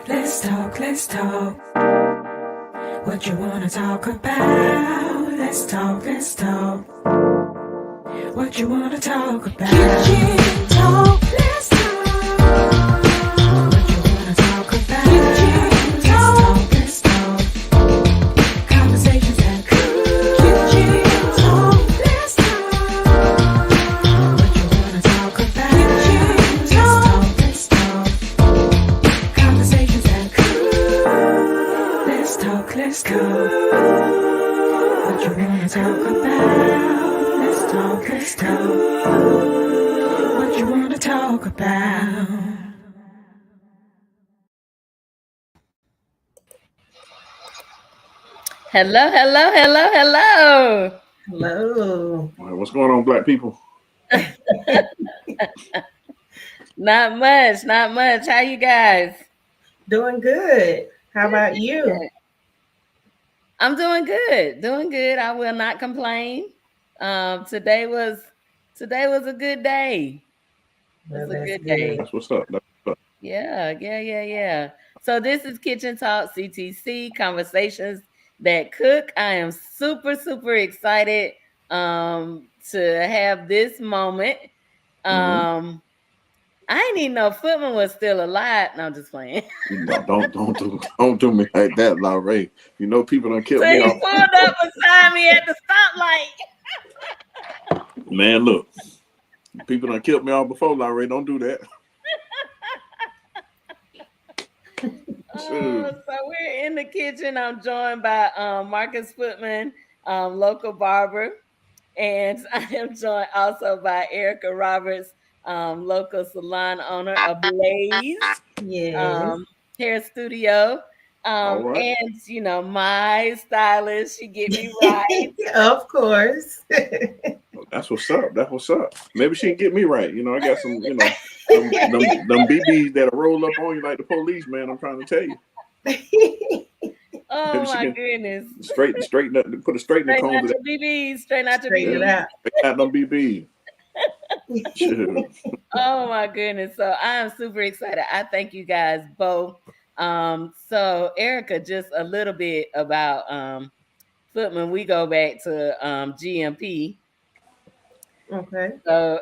Let's talk, let's talk. What you wanna talk about? Let's talk, let's talk. What you wanna talk about? Kitchen talk, let's talk. What you wanna talk about? Kitchen talk, let's talk. Conversations that cool. Kitchen talk, let's talk. What you wanna talk about? Kitchen talk, let's talk. Conversations that cool. Let's talk, let's talk. What you wanna talk about? Let's talk, let's talk. What you wanna talk about? Hello, hello, hello, hello. Hello. What's going on, black people? Not much, not much. How you guys? Doing good. How about you? I'm doing good. Doing good. I will not complain. Today was a good day. It was a good day. That's what's up. That's what's up. Yeah. So this is Kitchen Talk CTC Conversations That Cook. I am super, super excited to have this moment. I didn't even know Footman was still alive. No, I'm just playing. Don't do me like that, Larry. You know people done killed So me he off. pulled up beside me at the stoplight. Man, look. People done killed me off before, Larry. Don't do that. So we're in the kitchen. I'm joined by Marcus Footman, local barber. And I am joined also by Erika Roberts, local salon owner, Ablaze Yes. hair studio. All right. And my stylist, she get me right. Of course. That's what's up. That's what's up. Maybe she can get me right. I got some, them BBs that'll roll up on you like the police, man. I'm trying to tell you. Oh my goodness. Straighten up, put a straightening Straighten out comb. your BBs. Straighten out your Straighten it BBs. out. Straighten out them BBs. Oh my goodness. So I am super excited. I thank you guys both. So Erika, just a little bit about Footman. We go back to GMP. Okay. So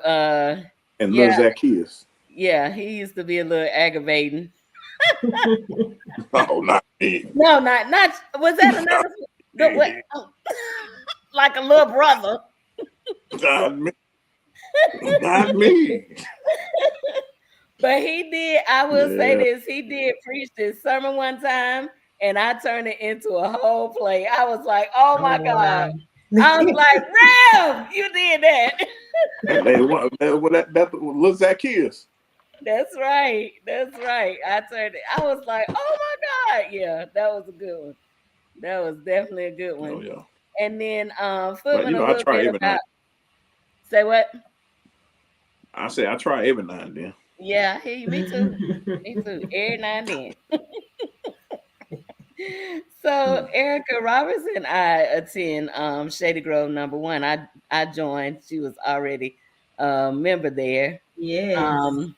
And yeah, little Zacchaeus. yeah, he used to be a little aggravating. Oh, not me. No, not was that another what, like a little brother. Not me. Not me. But he did, I will say this, he did preach this sermon one time, and I turned it into a whole play. I was like, oh my God. I was like, Rev, you did that. That little Zacchaeus. That's right. I turned it. I was like, oh my God. Yeah, that was a good one. That was definitely a good one. Oh, yeah. And then Footman But, a little bit about. Say what? I say I try every now and then. Yeah, I hear you. Me too. Every now and then. So Erika Roberts and I attend Shady Grove #1. I joined. She was already a member there. Yes.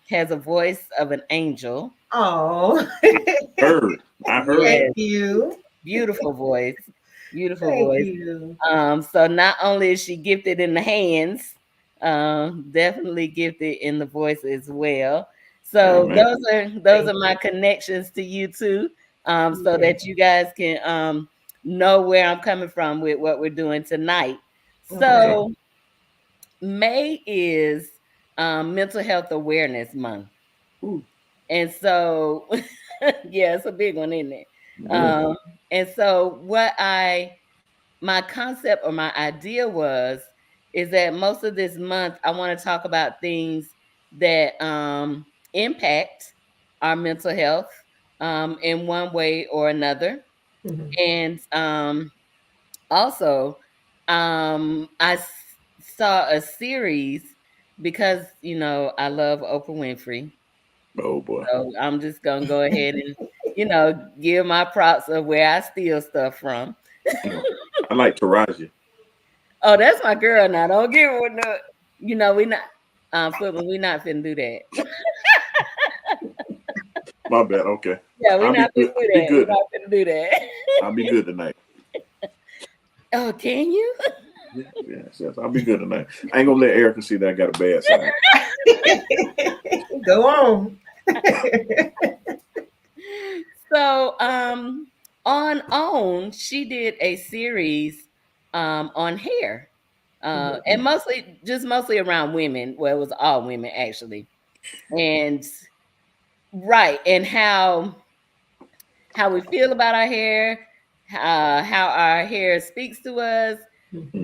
Has a voice of an angel. Oh. I heard. Thank you. Beautiful voice. Beautiful Thank voice. you. So not only is she gifted in the hands, definitely gifted in the voice as well. So those are my connections to you too, so that you guys can know where I'm coming from with what we're doing tonight. So May is Mental Health Awareness Month. Ooh. And so yeah, it's a big one, isn't it? And so my concept or my idea is that most of this month I want to talk about things that impact our mental health in one way or another. And also I saw a series because I love Oprah Winfrey. Oh boy. So I'm just gonna go ahead and give my props of where I steal stuff from. I like Taraji. Oh, that's my girl now. Don't give her no. We not Footman, we not finna do that. My bad. Okay. Yeah, we're I'll be not good. gonna do I'll be that. We're good. not gonna do that. I'll be good tonight. Oh, can you? Yes. I'll be good tonight. I ain't gonna let Erica see that I got a bad side. Go on. So, on OWN, she did a series on hair, and mostly around women. Well, it was all women actually, and right, and how we feel about our hair, how our hair speaks to us,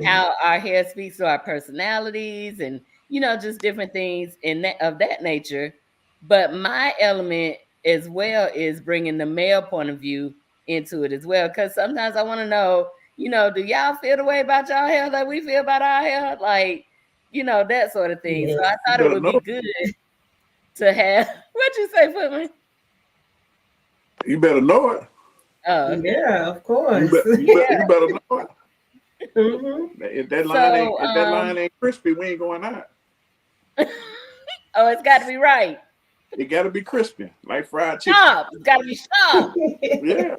how our hair speaks to our personalities, and just different things of that nature. But my element as well is bringing the male point of view into it as well, because sometimes I want to know, do y'all feel the way about y'all hair like we feel about our hair, like that sort of thing. So Yes. I You thought it better would know. be good to have. What you say, Footman? You better know it. Oh, okay. Yeah, of You course. bet. You bet. You better know it. Hmm. If that line ain't So, crispy, we ain't going out. oh, it's got to be right. It got to be crispy, like fried chicken. Sharp. It's got to be sharp. Yeah.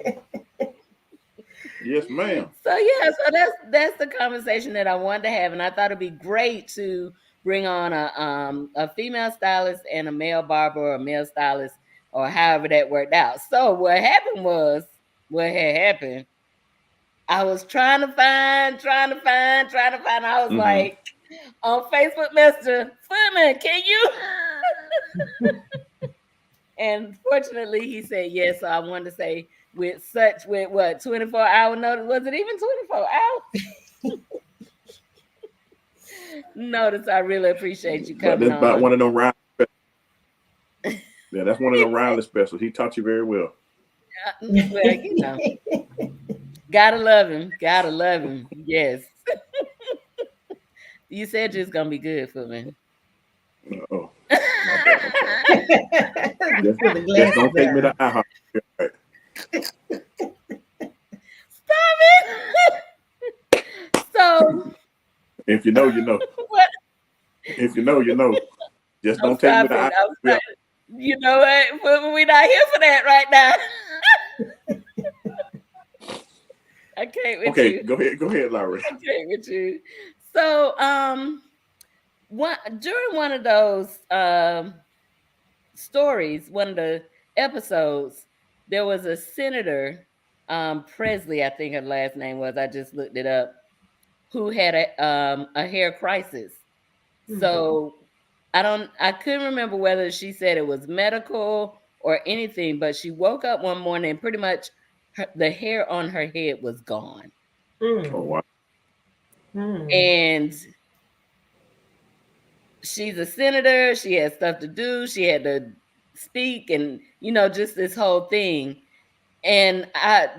Yes, ma'am. So yeah, so that's the conversation that I wanted to have, and I thought it'd be great to bring on a female stylist and a male barber or a male stylist or however that worked out. So what happened was what had happened. I was trying to find. I was Mm-hmm. like on Facebook Messenger, Footman, can you? And fortunately, he said yes. So I wanted to say with what 24-hour notice? Was it even 24 hours? Notice, I really appreciate you But coming that's about one on. of them Riley specials. Yeah, that's one of them Riley specials. He taught you very well. Well, gotta love him. Gotta love him. Yes. You said it's gonna be good for me. Oh, my bad. I'm sorry. Just, Put the just glasses don't take me to down. IHOP. Right. Stop it. So If you know, you know. what? If you know, you know. Just I'm don't take me to stopping. IHOP. I'm stopping. You know what? We're not here for that right now. I can't with Okay, you. go ahead, Larry. I can't with you. So, during one of those stories, one of the episodes, there was a senator, Presley, I think her last name was. I just looked it up. Who had a hair crisis. So I couldn't remember whether she said it was medical or anything, but she woke up one morning and pretty much the hair on her head was gone. Oh wow. And she's a senator. She had stuff to do. She had to speak and, just this whole thing. And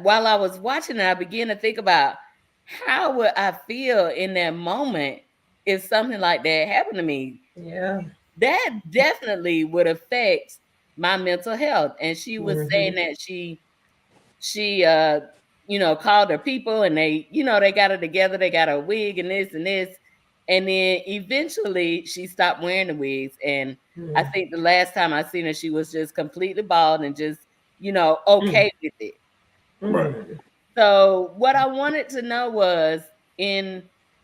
while I was watching it, I began to think about how would I feel in that moment if something like that happened to me. Yeah. That definitely would affect my mental health. And she was saying Hmm. that she called her people and they got her together, they got her wig and this, and then eventually she stopped wearing the wigs. And I think the last time I seen her, she was just completely bald and just okay with it. Right. So what I wanted to know was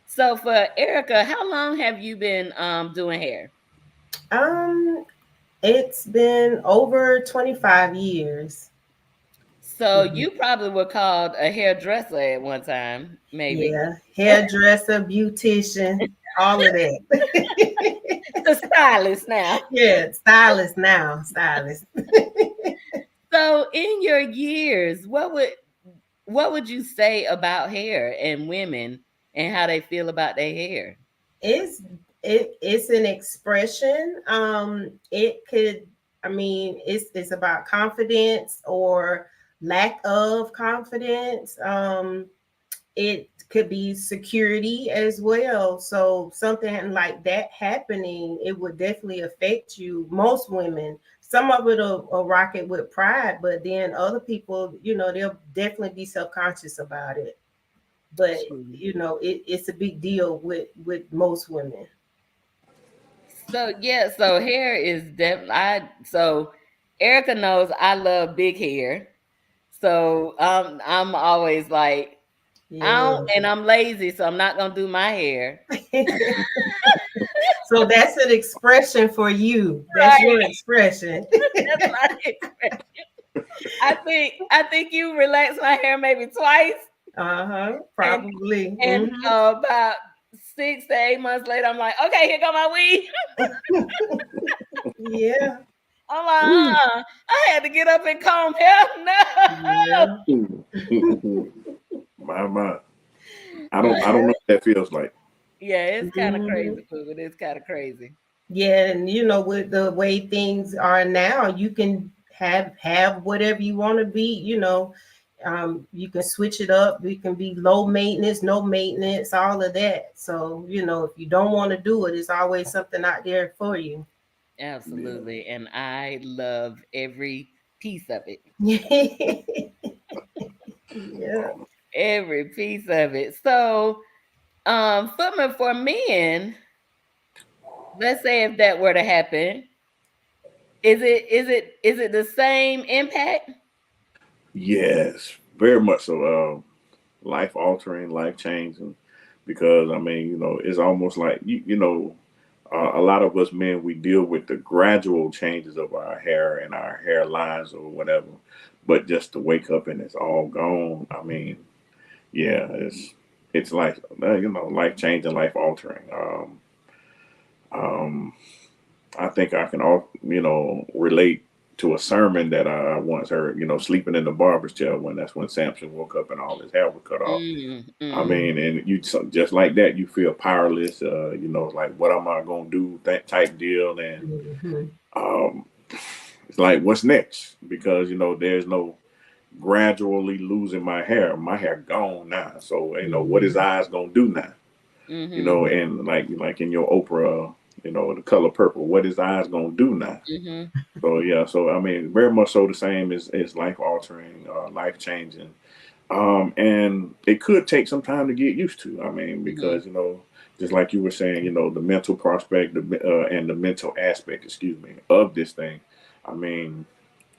so for Erika, how long have you been doing hair? Um, it's been over 25 years. So you probably were called a hairdresser at one time, maybe. Yeah, hairdresser, beautician, all of that. The stylist now. Yeah, stylist now, stylist. So in your years, what would you say about hair and women and how they feel about their hair? It's it's an expression. It could, I mean, it's about confidence or lack of confidence. It could be security as well. So something like that happening, it would definitely affect you. Most women, some of it will rock it with pride, but then other people, they'll definitely be self-conscious about it. But it's a big deal with most women. So yeah, so hair is definitely so Erica knows I love big hair. So I'm always like, I Yeah. don't, and I'm lazy, so I'm not gonna do my hair. So that's an expression for you. That's Right. your expression. That's my expression. I think you relax my hair maybe twice, Uh-huh. and Probably. and about 6 to 8 months later, I'm like, okay, here go my weave. Yeah. I'm like, I had to get up and comb hair. No. Yeah. My. I don't know what that feels like. Yeah, it's kind of Mhm. crazy, but it's kind of crazy. Yeah, and with the way things are now, you can have whatever you want to be. You can switch it up. You can be low maintenance, no maintenance, all of that. So if you don't want to do it, it's always something out there for you. Yeah. Absolutely, and I love every piece of it. Yeah. Every piece of it. So, Footman, for men, let's say if that were to happen, is it the same impact? Yes, very much so. Life altering, life changing, because I mean, it's almost like a lot of us men, we deal with the gradual changes of our hair and our hairlines or whatever, but just to wake up and it's all gone. I mean, yeah, it's like life changing, life altering. Um, I think I can all relate to a sermon that I once heard. Sleeping in the barber's chair, that's when Samson woke up and all his hair was cut off. I Mm. mean, and just like that, you feel powerless. Like what am I gonna do? That type deal, and Mhm. um, it's like what's next? Because there's no gradually losing my hair. My hair gone now. So what his Mhm. eyes gonna do now? Mhm. And like in your Oprah, The Color Purple, what his eyes gonna do now? Mhm. So yeah, so I mean, very much so the same is life altering, life changing, and it could take some time to get used to. I mean, Mhm. because just like you were saying, the mental prospect, and the mental aspect, excuse me, of this thing. I mean,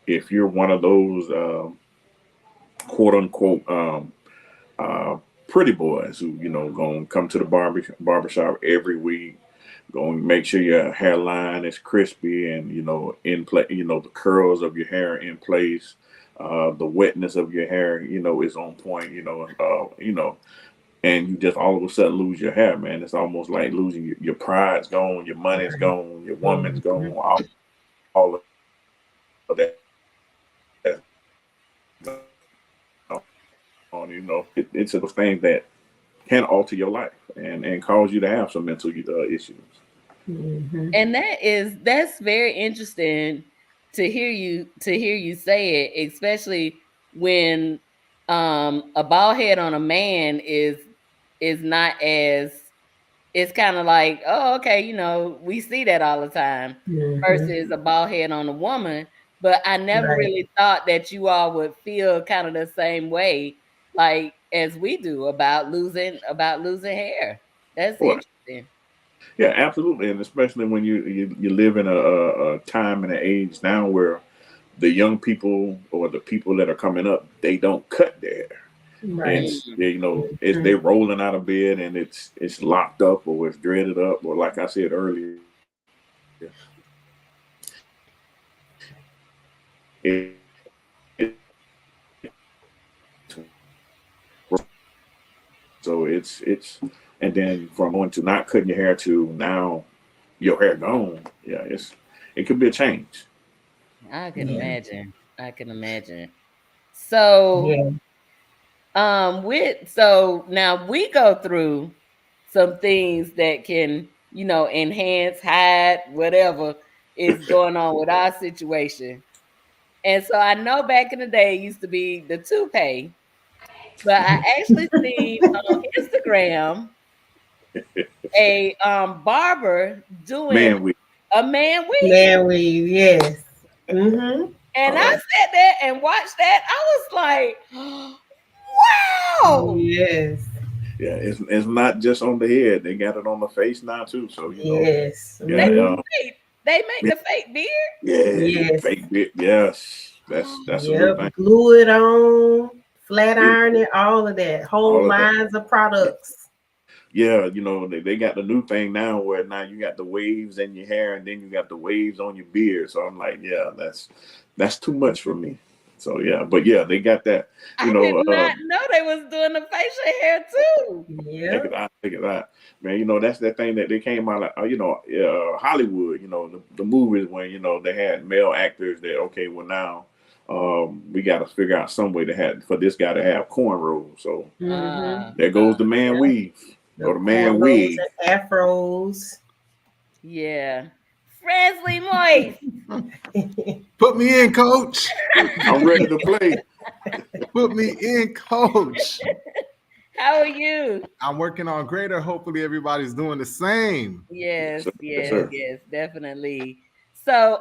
if you're one of those quote unquote uh, pretty boys who gonna come to the barbershop every week, going to make sure your hairline is crispy and in place, the curls of your hair in place, the wetness of your hair is on point, and you just all of a sudden lose your hair, man. It's almost like losing your pride's gone, your money's Right. gone, your woman's gone, Mhm. all of that on. It's those things that can alter your life and cause you to have some mental issues. Mhm. And that's very interesting to hear you say it, especially when a bald head on a man is not as, it's kind of like, oh, okay, we see that all the time Mhm. versus a bald head on a woman. But I never Right. really thought that you all would feel kind of the same way, like as we do about losing hair. That's Well, interesting. yeah, absolutely, and especially when you live in a time and an age now where the young people or the people that are coming up, they don't cut their hair. Right. It's they, it's Mhm. they rolling out of bed and it's locked up or it's dreaded up or like I said earlier, it, so it's and then from going to not cutting your hair to now your hair gone. Yeah, it could be a change. I can Yeah. imagine. I can imagine. So, Yeah. so now we go through some things that can, enhance, hide, whatever is going on with our situation. And so I know back in the day it used to be the toupee, but I actually seen on Instagram a barber doing Man, we a man weave. Man, yes. Mm-hmm. And all I right. sat there and watched that. I was like, wow. Yes. Yeah, it's not just on the head. They got it on the face now too. So Yes. yeah, Mm-hmm. Right. They make the fake beard. Yeah, Yes. fake beard. Yes, that's a new thing. Glue it on, flat Yeah, iron it, all of that. Whole all of that. lines of products. Yeah, they got the new thing now where now you got the waves in your hair and then you got the waves on your beard. So I'm like, yeah, that's too much for me. So yeah, but yeah, they got that. I did not know they was doing the facial hair too. Check it out, check it out, man. That's that thing that they came out like, Hollywood. The movies when they had male actors that now we got to figure out some way for this guy to have cornrows. So there goes the man weave or the man wig. And afros. Yeah. Fransley Moist. Put me in, coach. I'm ready to play. Put me in, coach. How are you? I'm working on greater. Hopefully everybody's doing the same. Yes, definitely. So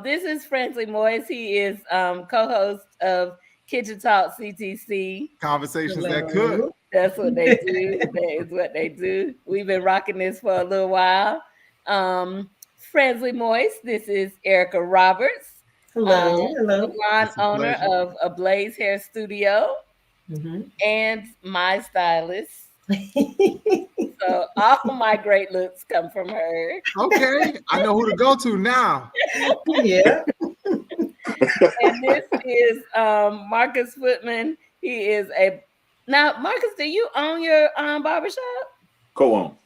this is Fransley Moist. He is co-host of Kitchen Talk CTC. Conversations that could. That's what they do. That is what they do. We've been rocking this for a little while. Fransley Moist. This is Erika Roberts. Hello. Salon owner of a Blaze Hair Studio and my stylist. So all my great looks come from her. Okay, I know who to go to now. Yeah. And this is Marcus Footman. He is now Marcus. Do you own your barbershop? Co-own.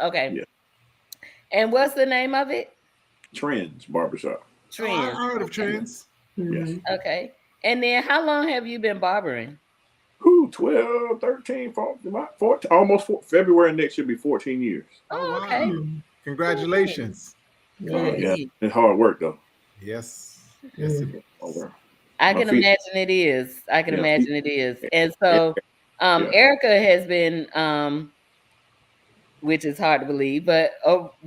Okay. Yeah. And what's the name of it? Trends Barbershop. Trends. I heard of Trends. Yes. Okay. And then how long have you been barbering? 12, 13, 14, almost February next year be 14 years. Oh, okay. Congratulations. Yeah. It's hard work though. Yes. Yes. I can imagine it is. And so Erika has been which is hard to believe, but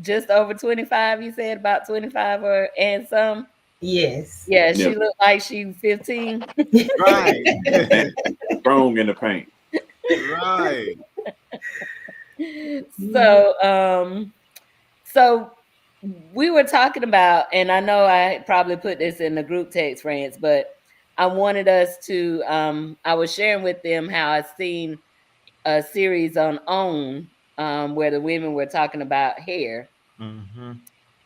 just over 25, you said about 25 and some? Yes. Yeah, she looked like she 15. Right. Strong in the paint. Right. So we were talking about, and I know I probably put this in the group text, France, but I wanted us to, I was sharing with them how I've seen a series on OWN where the women were talking about hair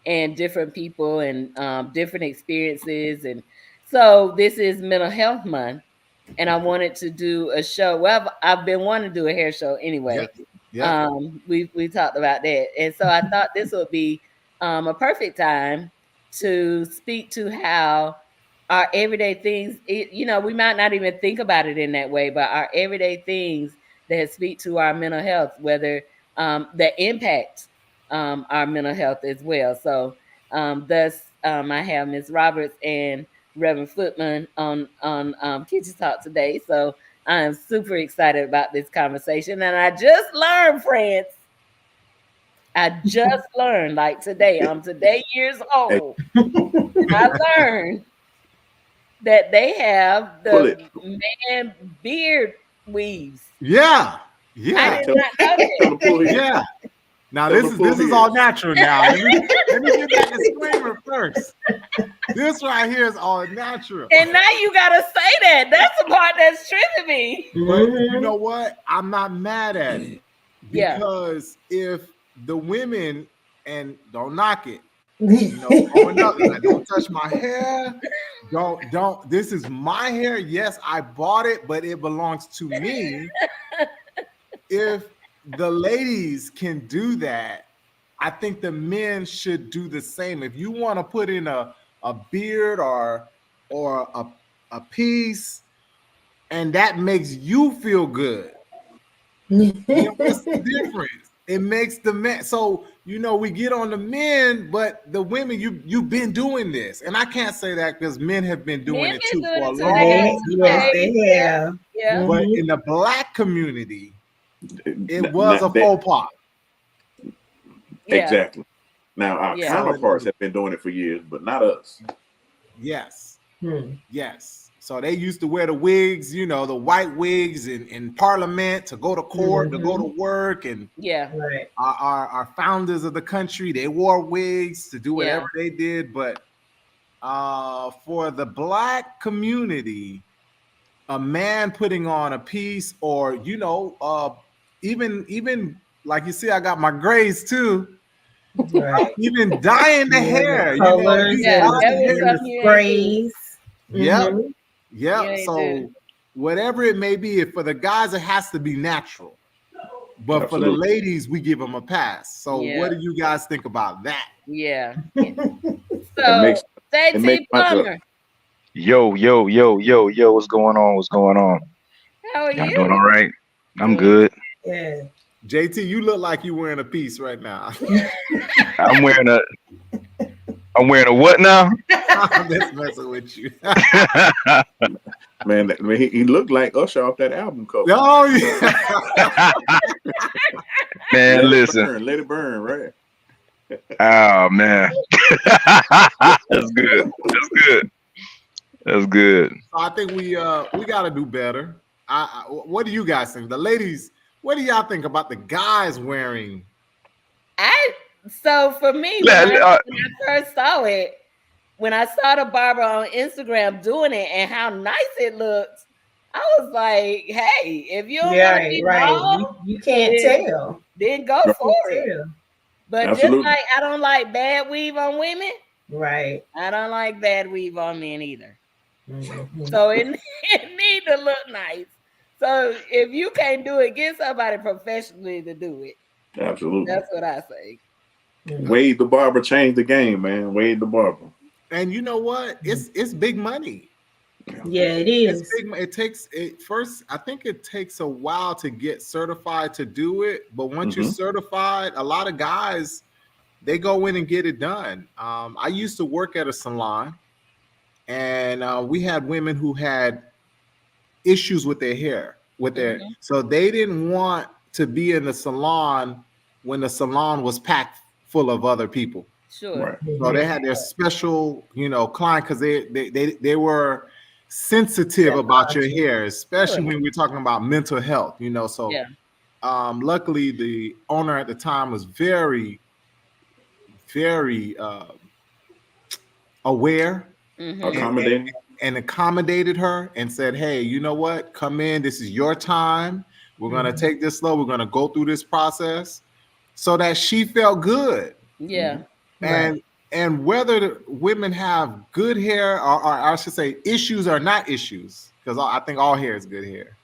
and different people and different experiences. And so this is Mental Health Month. And I wanted to do a show. Well, I've been wanting to do a hair show anyway. Yeah. We talked about that. And so I thought this would be a perfect time to speak to how our everyday things, we might not even think about it in that way, but our everyday things that speak to our mental health, whether that impact our mental health as well. So thus I have Ms. Roberts and Reverend Footman on Kitchen Talk today. So I am super excited about this conversation. And I just learned, France, like today, I'm today years old. I learned that they have the man beard weaves. Yeah. I did not know that. Yeah. Now this is all natural now. Let me get that disclaimer first. This right here is all natural. And now you gotta say that. That's the part that's tripping me. But you know what? I'm not mad at it. Because if the women, and don't knock it, growing up, like, don't touch my hair. Don't. This is my hair. Yes, I bought it, but it belongs to me. If the ladies can do that, I think the men should do the same. If you want to put in a beard or a piece, and that makes you feel good, what's the difference? It makes the men. So we get on the men, but the women, you've been doing this, and I can't say that because men have been doing it too for a long time. Yes, they have. Yeah. But in the Black community, it was a faux pas. Exactly. Now our counterparts have been doing it for years, but not us. Yes. Yes. So they used to wear the wigs, you know, the white wigs in Parliament to go to court, to go to work, and Right. our founders of the country, they wore wigs to do whatever they did. But for the Black community, a man putting on a piece, or you know, even like you see, I got my grays too. Right. Even dyeing the hair, you know, Colors you Yeah, dye and that the was hair. something you ain't do. sprays. Yep. Mhm. Yep. You ain't So do. whatever it may be, for the guys, it has to be natural. But for the Absolutely. ladies, we give them a pass. So what do you guys think about that? Yeah. It So, makes it makes JT my Plumber, Yo, yo, yo, yo, yo, what's going on? What's going on? how are Y'all doing all you? right? I'm Good. good. Yeah. JT, you look like you wearing a piece right now. I'm wearing a what now? I'm just messing with you. man. He looked like Usher off that album cover. Oh yeah. Man, listen. Let it burn, right? Oh man. That's good. That's good. That's good. I think we got to do better. What do you guys think? The ladies, what do y'all think about the guys wearing? So for me, when I first saw it, when I saw the barber on Instagram doing it and how nice it looked, I was like, hey, if you don't want to be bald, You can't tell. then go Right. for it. But Absolutely. just like I don't like bad weave on women, Right. I don't like bad weave on men either. Mhm. So it need to look nice. So if you can't do it, get somebody professionally to do it. Absolutely. That's what I say. Wade the Barber changed the game, man. Wade the Barber. And you know what? It's big money. Yeah, it is. It's big. It takes it first. I think it takes a while to get certified to do it, but once you're certified, a lot of guys they go in and get it done. I used to work at a salon, and we had women who had issues with their hair, so they didn't want to be in the salon when the salon was packed full of other people. Sure. Right. So they had their special, client because they were sensitive about your hair, especially when we're talking about mental health. So luckily the owner at the time was very, very aware Accommodating. and accommodated her and said, hey, you know what? Come in. This is your time. We're going to take this slow. We're going to go through this process so that she felt good. Yeah. And whether the women have good hair or I should say issues or not issues, because I think all hair is good hair.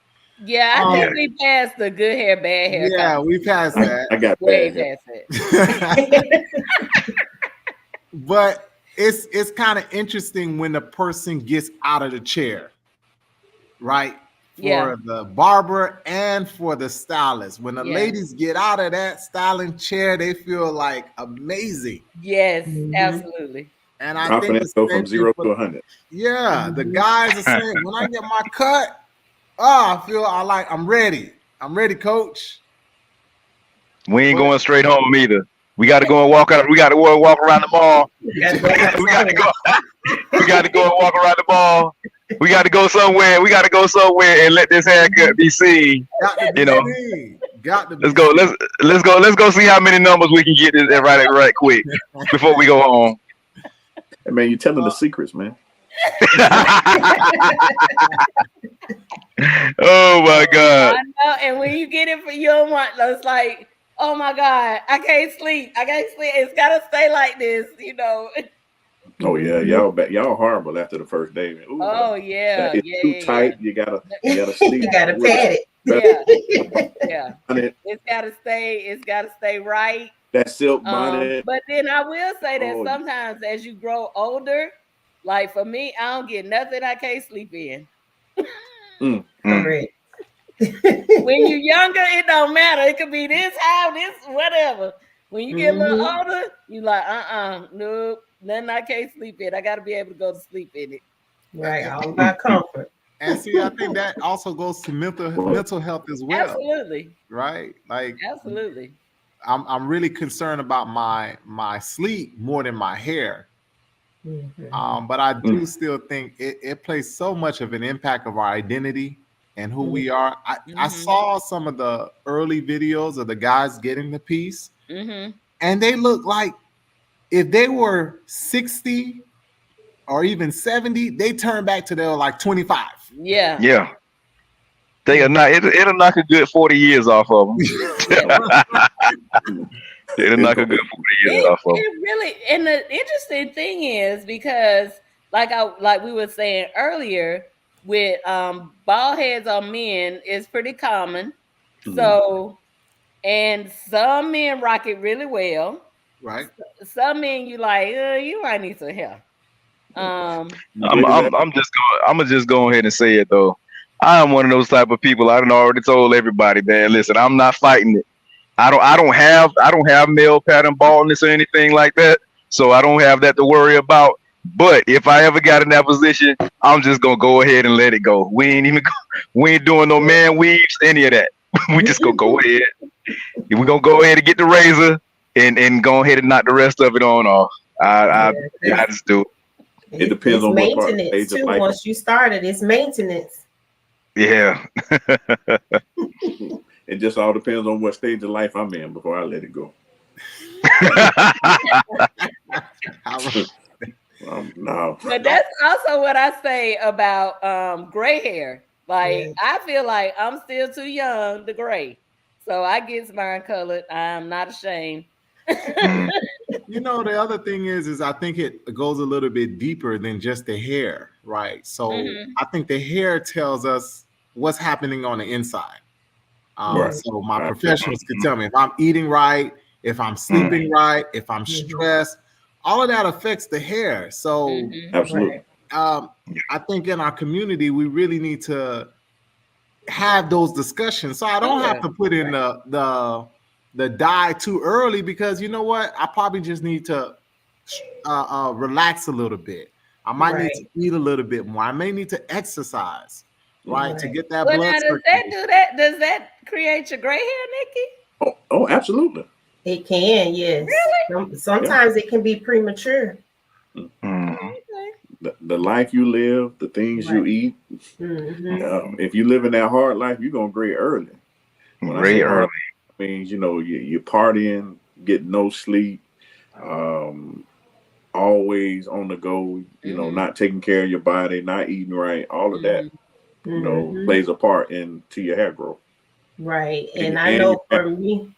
Yeah, I think we passed the good hair, bad hair. Yeah, we passed that. I got way bad past it. But it's kind of interesting when the person gets out of the chair, right? For the barber and for the stylist. When the ladies get out of that styling chair, they feel like amazing. Yes, absolutely. And I confidence think go from 0 to 100. Yeah, the guys are saying when I get my cut, I'm ready. I'm ready, coach. We ain't going straight home either. We got to go and walk out. We got to go and walk around the mall. We got to go. We got to go and walk around the mall. We got to go somewhere. We got to go somewhere and let this haircut be seen. Got to be let's go. Let's go see how many numbers we can get this right quick before we go home. Hey, man, you're telling the secrets, man. Oh my God! I know. And when you get it for you don't want, it's like, oh my God, I can't sleep. It's gotta stay like this, Oh yeah, y'all horrible after the first day. Ooh, yeah, it's too tight. Yeah. You gotta sleep. You gotta pat it. Yeah. It's gotta stay right. That silk bonnet. But then I will say that sometimes as you grow older, like for me, I don't get nothing I can't sleep in. Correct. When you're younger, it don't matter. It could be this how, this, whatever. When you get a little older, you like, nope, nothing I can't sleep in. I gotta be able to go to sleep in it. Right, all about comfort. And see, I think that also goes to mental health as well. Absolutely. Right? Like absolutely. I'm really concerned about my sleep more than my hair. But I do still think it plays so much of an impact of our identity and who we are. I saw some of the early videos of the guys getting the piece, and they look like if they were 60 or even 70, they turn back to their like 25. Yeah. They are not. It'll knock a good 40 years off of them. It'll knock a good 40 years off of them. It really, and the interesting thing is because, like we were saying earlier, with bald heads on men is pretty common. So, and some men rock it really well. Right. Some men you like, you might need some help. I'm gonna just go ahead and say it though. I am one of those type of people. I done already told everybody, man. Listen, I'm not fighting it. I don't have male pattern baldness or anything like that, so I don't have that to worry about. But if I ever got in that position, I'm just gonna go ahead and let it go. We ain't doing no man weaves, any of that. We just gonna go ahead. We're gonna go ahead and get the razor and go ahead and knock the rest of it on off. I just do it. It depends on what part of maintenance stage too. of life. Once you started, it's maintenance. Yeah. It just all depends on what stage of life I'm in before I let it go. No. But that's also what I say about gray hair. Like I feel like I'm still too young to gray, so I get mine colored. I'm not ashamed. You know, the other thing is I think it goes a little bit deeper than just the hair, right? So I think the hair tells us what's happening on the inside. So my professionals can tell me if I'm eating right, if I'm sleeping right, if I'm stressed, all of that affects the hair. So absolutely. I think in our community, we really need to have those discussions. So I don't have to put in the dye too early, because you know what? I probably just need to relax a little bit. I might need to eat a little bit more. I may need to exercise, right? To get that blood. Now, does that do that? Does that create your gray hair, Nikki? Oh, absolutely. It can, yes. Really? Sometimes it can be premature. The life you live, the things you eat. If you live in that hard life, you're gonna gray early. Gray early means you're partying, getting no sleep, always on the go. You know, not taking care of your body, not eating right. All of that, plays a part into your hair growth. Right, and I know for me,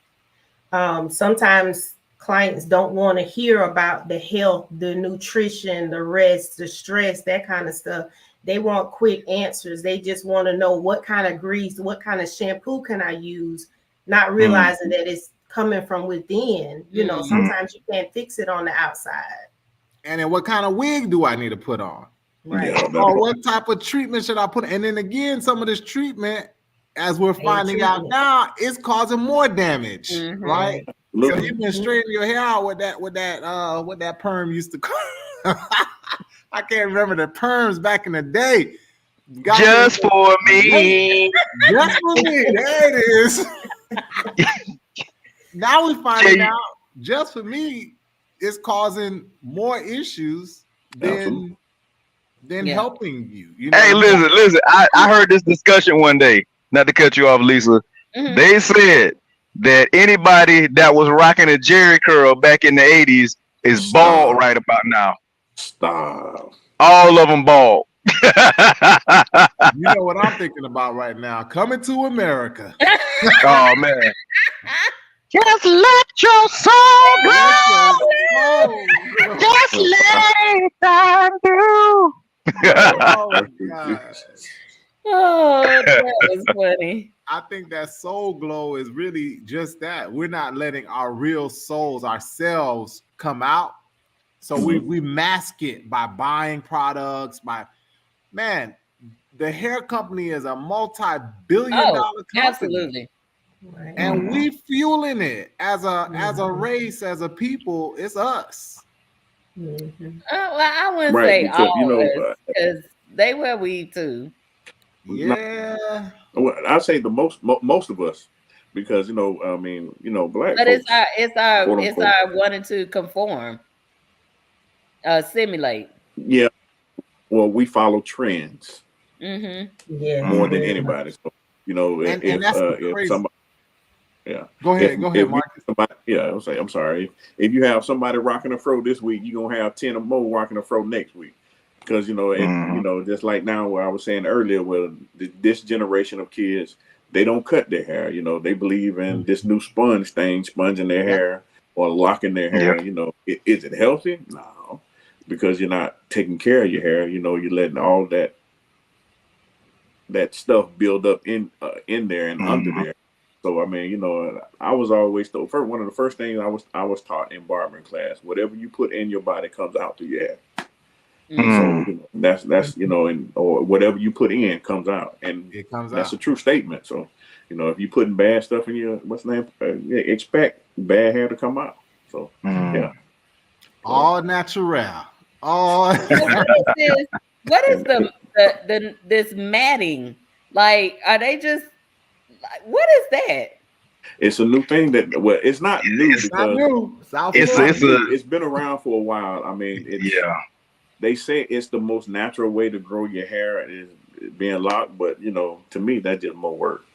sometimes clients don't want to hear about the health, the nutrition, the rest, the stress, that kind of stuff. They want quick answers. They just want to know what kind of grease, what kind of shampoo can I use, not realizing that it's coming from within. You know, sometimes you can't fix it on the outside. And then what kind of wig do I need to put on? Right. Or what type of treatment should I put? And then again, some of this treatment, as we're finding out now, is causing more damage, right? So you've been straightening your hair out with that perm used to call. I can't remember the perms back in the day. Just for me. Just for me. There it is. Now we find out just for me is causing more issues than helping you. You know? Hey, listen. I heard this discussion one day. Not to cut you off, Lisa. They said that anybody that was rocking a Jerry curl back in the 80s is bald right about now. Stop. All of them bald. You know what I'm thinking about right now? Coming to America. Oh man. Just let your soul go. Just let it shine through. Oh my God. Oh, that was funny. I think that soul glow is really just that. We're not letting our real souls, ourselves, come out. So we mask it by buying products. The hair company is a multi-billion-dollar company. Absolutely. And we fueling it as a race, as a people. It's us. Well, I wouldn't say all, because they wear weave too. Yeah. Well, I say the most of us, because black. But folks, it's our wanting to conform. simulate. Yeah. Well, we follow trends Yeah. more than anybody. So, you know, And that's the if crazy. somebody, yeah, Go ahead, if you Mark. somebody, yeah, I'll say, I'm sorry. If you have somebody rocking a fro this week, you're gonna have 10 or more rocking a fro next week. Because just like now, where I was saying earlier, well, this generation of kids, they don't cut their hair. You know, they believe in this new sponge thing, sponging their hair or locking their hair. Yep. You know, is it healthy? No, because you're not taking care of your hair. You know, you're letting all that stuff build up in there and under Mm-hmm. there. So I mean, you know, I was always told one of the first things I was taught in barbering class: whatever you put in your body comes out through your hair. So Mm. you know, that's and or whatever you put in comes out, and It comes that's out. a true statement. So you know, if you're putting bad stuff in your what's the name, expect bad hair to come out. So Mm. yeah, All natural. All So what is this? What is and the this matting? Like, are they just like, what is that? it's a new thing that it's not new It's not because new. South it's it's not Florida. it's a new. It's been around for a while. I mean, yeah. they say it's the most natural way to grow your hair is being locked, but you know, to me, that's just more work.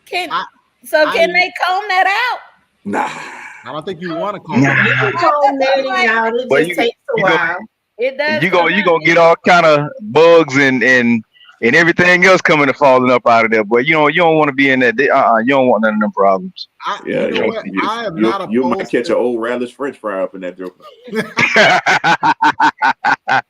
Can I, can I they comb that out? Nah, I don't think you want to comb it out. You Nah. can comb I'm netting like, out. It But just takes a you go while. it does you come go you out. gonna get all kind of bugs and everything else coming and falling up out of there. But you don't want to be in that. You don't want none of them problems. yeah, You know yeah. what? You, I am You not you might opposed catch an to. old Rally's French fry up in that joke.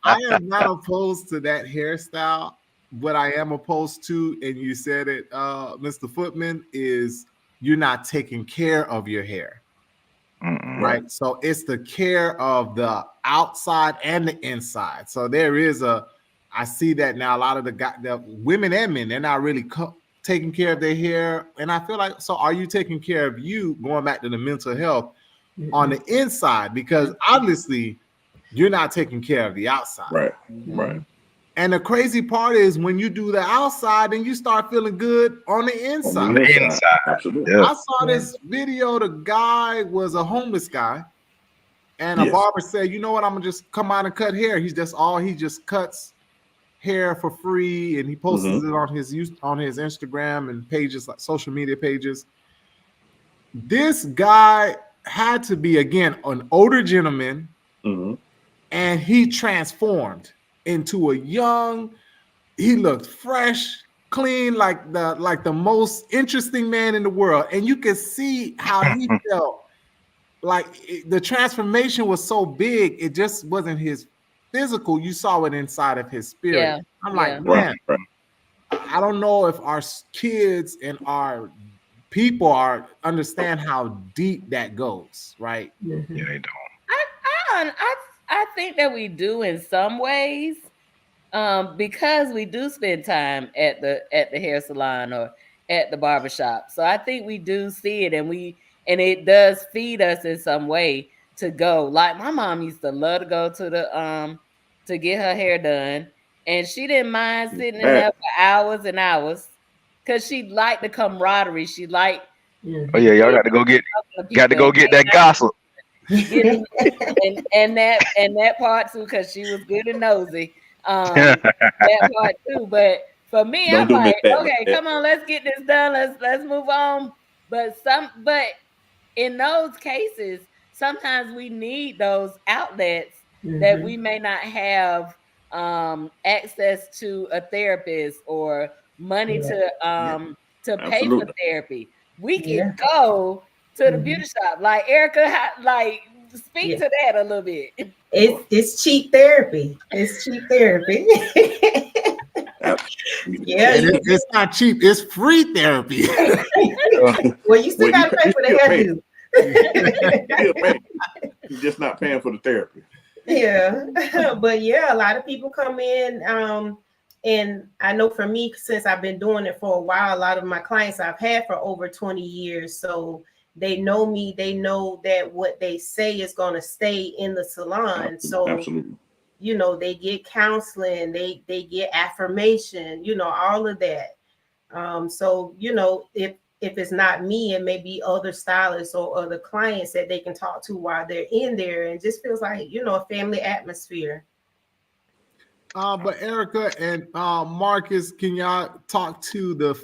I am not opposed to that hairstyle. What I am opposed to, and you said it, Mr. Footman, is you're not taking care of your hair. Mm-mm. Right. Right. So it's the care of the outside and the inside. So there is I see that now. A lot of the women and men, they're not really taking care of their hair. And I feel like, so are you taking care of you, going back to the mental health on the inside? Because obviously you're not taking care of the outside. Right. Right. And the crazy part is when you do the outside and you start feeling good on the On inside. the The inside, inside. absolutely. Yeah. I saw this video. The guy was a homeless guy. And a Yes. barber said, you know what, I'm gonna just come out and cut hair. He just cuts hair for free, and he posts Mm-hmm. it on his Instagram and pages, like social media pages. This guy had to be, again, an older gentleman, Mm-hmm. and he transformed into a young, he looked fresh, clean, like the most interesting man in the world. And you could see how he felt. Like the transformation was so big, it just wasn't his physical. You saw it inside of his spirit. Yeah, I'm yeah. like, Right. man, Right. I don't know if our kids and our people are understand how deep that goes, right? Yeah, they don't. I think that we do in some ways, because we do spend time at the hair salon or at the barbershop. So I think we do see it, and it does feed us in some way to go. Like my mom used to love to go to the to get her hair done, and she didn't mind sitting in there That for hours and hours because she liked the camaraderie. She liked Oh yeah, y'all getting to got to people and go get that gossip. getting and that part too, because she was good and nosy. That part too. But for me, don't I'm do Miss like, Pat like okay, that. come on, let's get this done. Let's move on. But in those cases, sometimes we need those outlets that we may not have access to a therapist or money Yeah. to pay for Absolutely. therapy. We can Yeah. go to the beauty shop. Like Erica, like speak Yeah. to that a little bit. It's cheap therapy. It's cheap therapy. Yeah, And you it's not cheap, it's free therapy. well, you still Well, gotta pay you for still paying. the Still hairdo. paying. You're just not paying for the therapy. Yeah. But yeah, a lot of people come in. And I know for me, since I've been doing it for a while, a lot of my clients I've had for over 20 years. So they know me, they know that what they say is going to stay in the salon. So, Absolutely. you know, they get counseling, they get affirmation, you know, all of that. So, you know, if if it's not me, it may be other stylists or other clients that they can talk to while they're in there, and just feels like, you know, a family atmosphere. But Erika and Marcus, can y'all talk to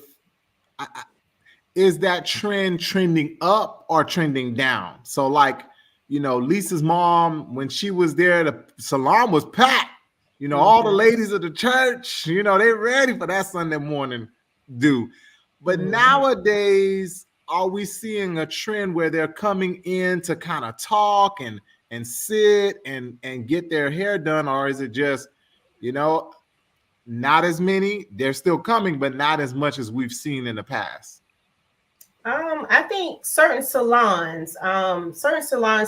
is that trend trending up or trending down? So like, you know, Lisa's mom, when she was there, the salon was packed. You know, all the ladies of the church, you know, they ready for that Sunday morning do. But nowadays, are we seeing a trend where they're coming in to kind of talk and sit and get their hair done? Or is it just, you know, not as many? They're still coming, but not as much as we've seen in the past. I think certain salons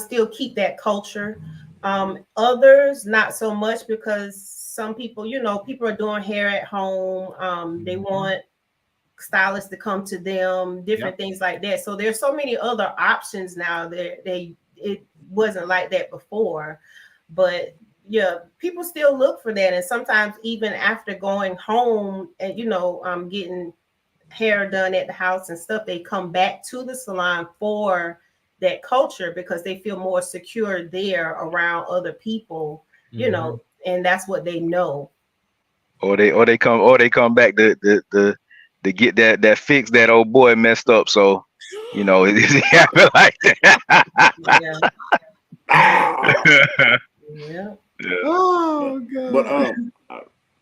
still keep that culture. Others not so much, because some people, you know, people are doing hair at home. They want stylists to come to them, different things like that. So there's so many other options now that it wasn't like that before. But yeah, people still look for that, and sometimes even after going home and, you know, getting hair done at the house and stuff, they come back to the salon for that culture because they feel more secure there around other people, you know, and that's what they know. Or they come back to get that fix that old boy messed up. So, you know, it happen like that. Yeah. Oh God. But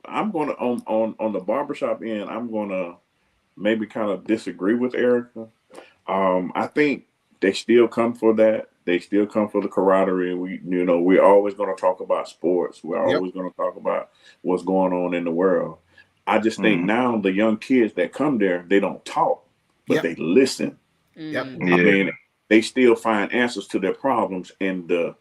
I'm gonna on the barbershop end, I'm gonna maybe kind of disagree with Erika. I think they still come for that. They still come for the camaraderie. We're always going to talk about sports. We're always going to talk about what's going on in the world. I just think now the young kids that come there, they don't talk, but they listen. Yep. I mean, they still find answers to their problems in the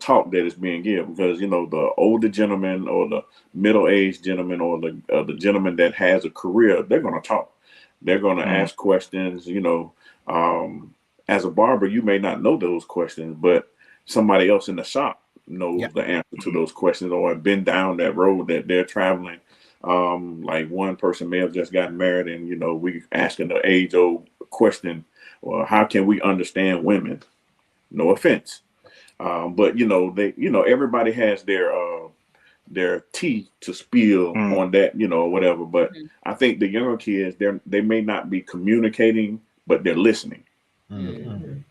talk that is being given, because you know the older gentleman or the middle-aged gentleman or the gentleman that has a career, they're going to talk. They're going to ask questions. You know, as a barber, you may not know those questions, but somebody else in the shop knows the answer to those questions, or have been down that road that they're traveling. Like one person may have just gotten married, and you know, we asking the age-old question, well, how can we understand women? No offense. But you know, everybody has their tea to spill on that, you know, whatever. But I think the younger kids, they may not be communicating, but they're listening. And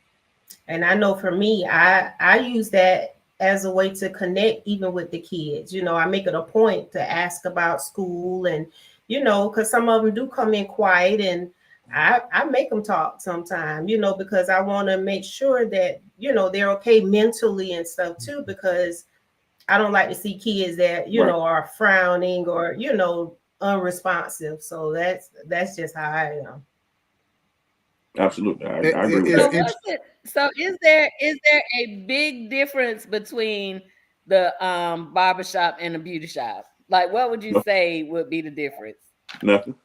I know for me, I use that as a way to connect even with the kids. You know, I make it a point to ask about school, and you know, because some of them do come in quiet, and I make them talk sometime, you know, because I want to make sure that, you know, they're okay mentally and stuff too, because I don't like to see kids that, you know, are frowning or, you know, unresponsive. So that's just how I am. Absolutely. I agree with that. So is there a big difference between the barbershop and the beauty shop? Like, what would you say would be the difference? Nothing.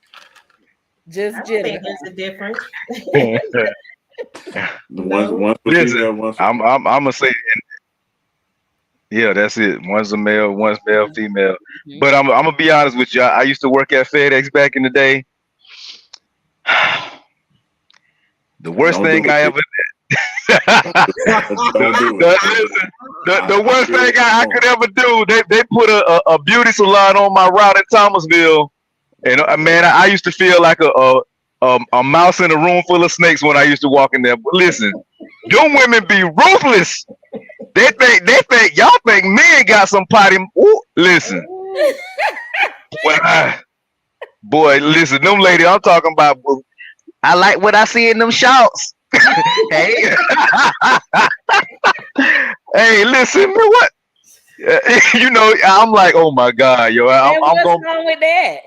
Just gender. There's a difference. One's for female, one's for I'm gonna say, yeah, that's it. One's a male, one's male, female. But I'm gonna be honest with you. I used to work at FedEx back in the day. The worst thing I ever did. The worst thing I could ever do. They put a beauty salon on my route in Thomasville, and man, I used to feel like a mouse in a room full of snakes when I used to walk in there. But listen, them women be ruthless. They think y'all think men got some potty. Ooh, listen, boy, listen, them lady I'm talking about. I like what I see in them shorts. Hey, hey, listen, man, what? You know, I'm like, oh my God, yo, I'm what's wrong with that?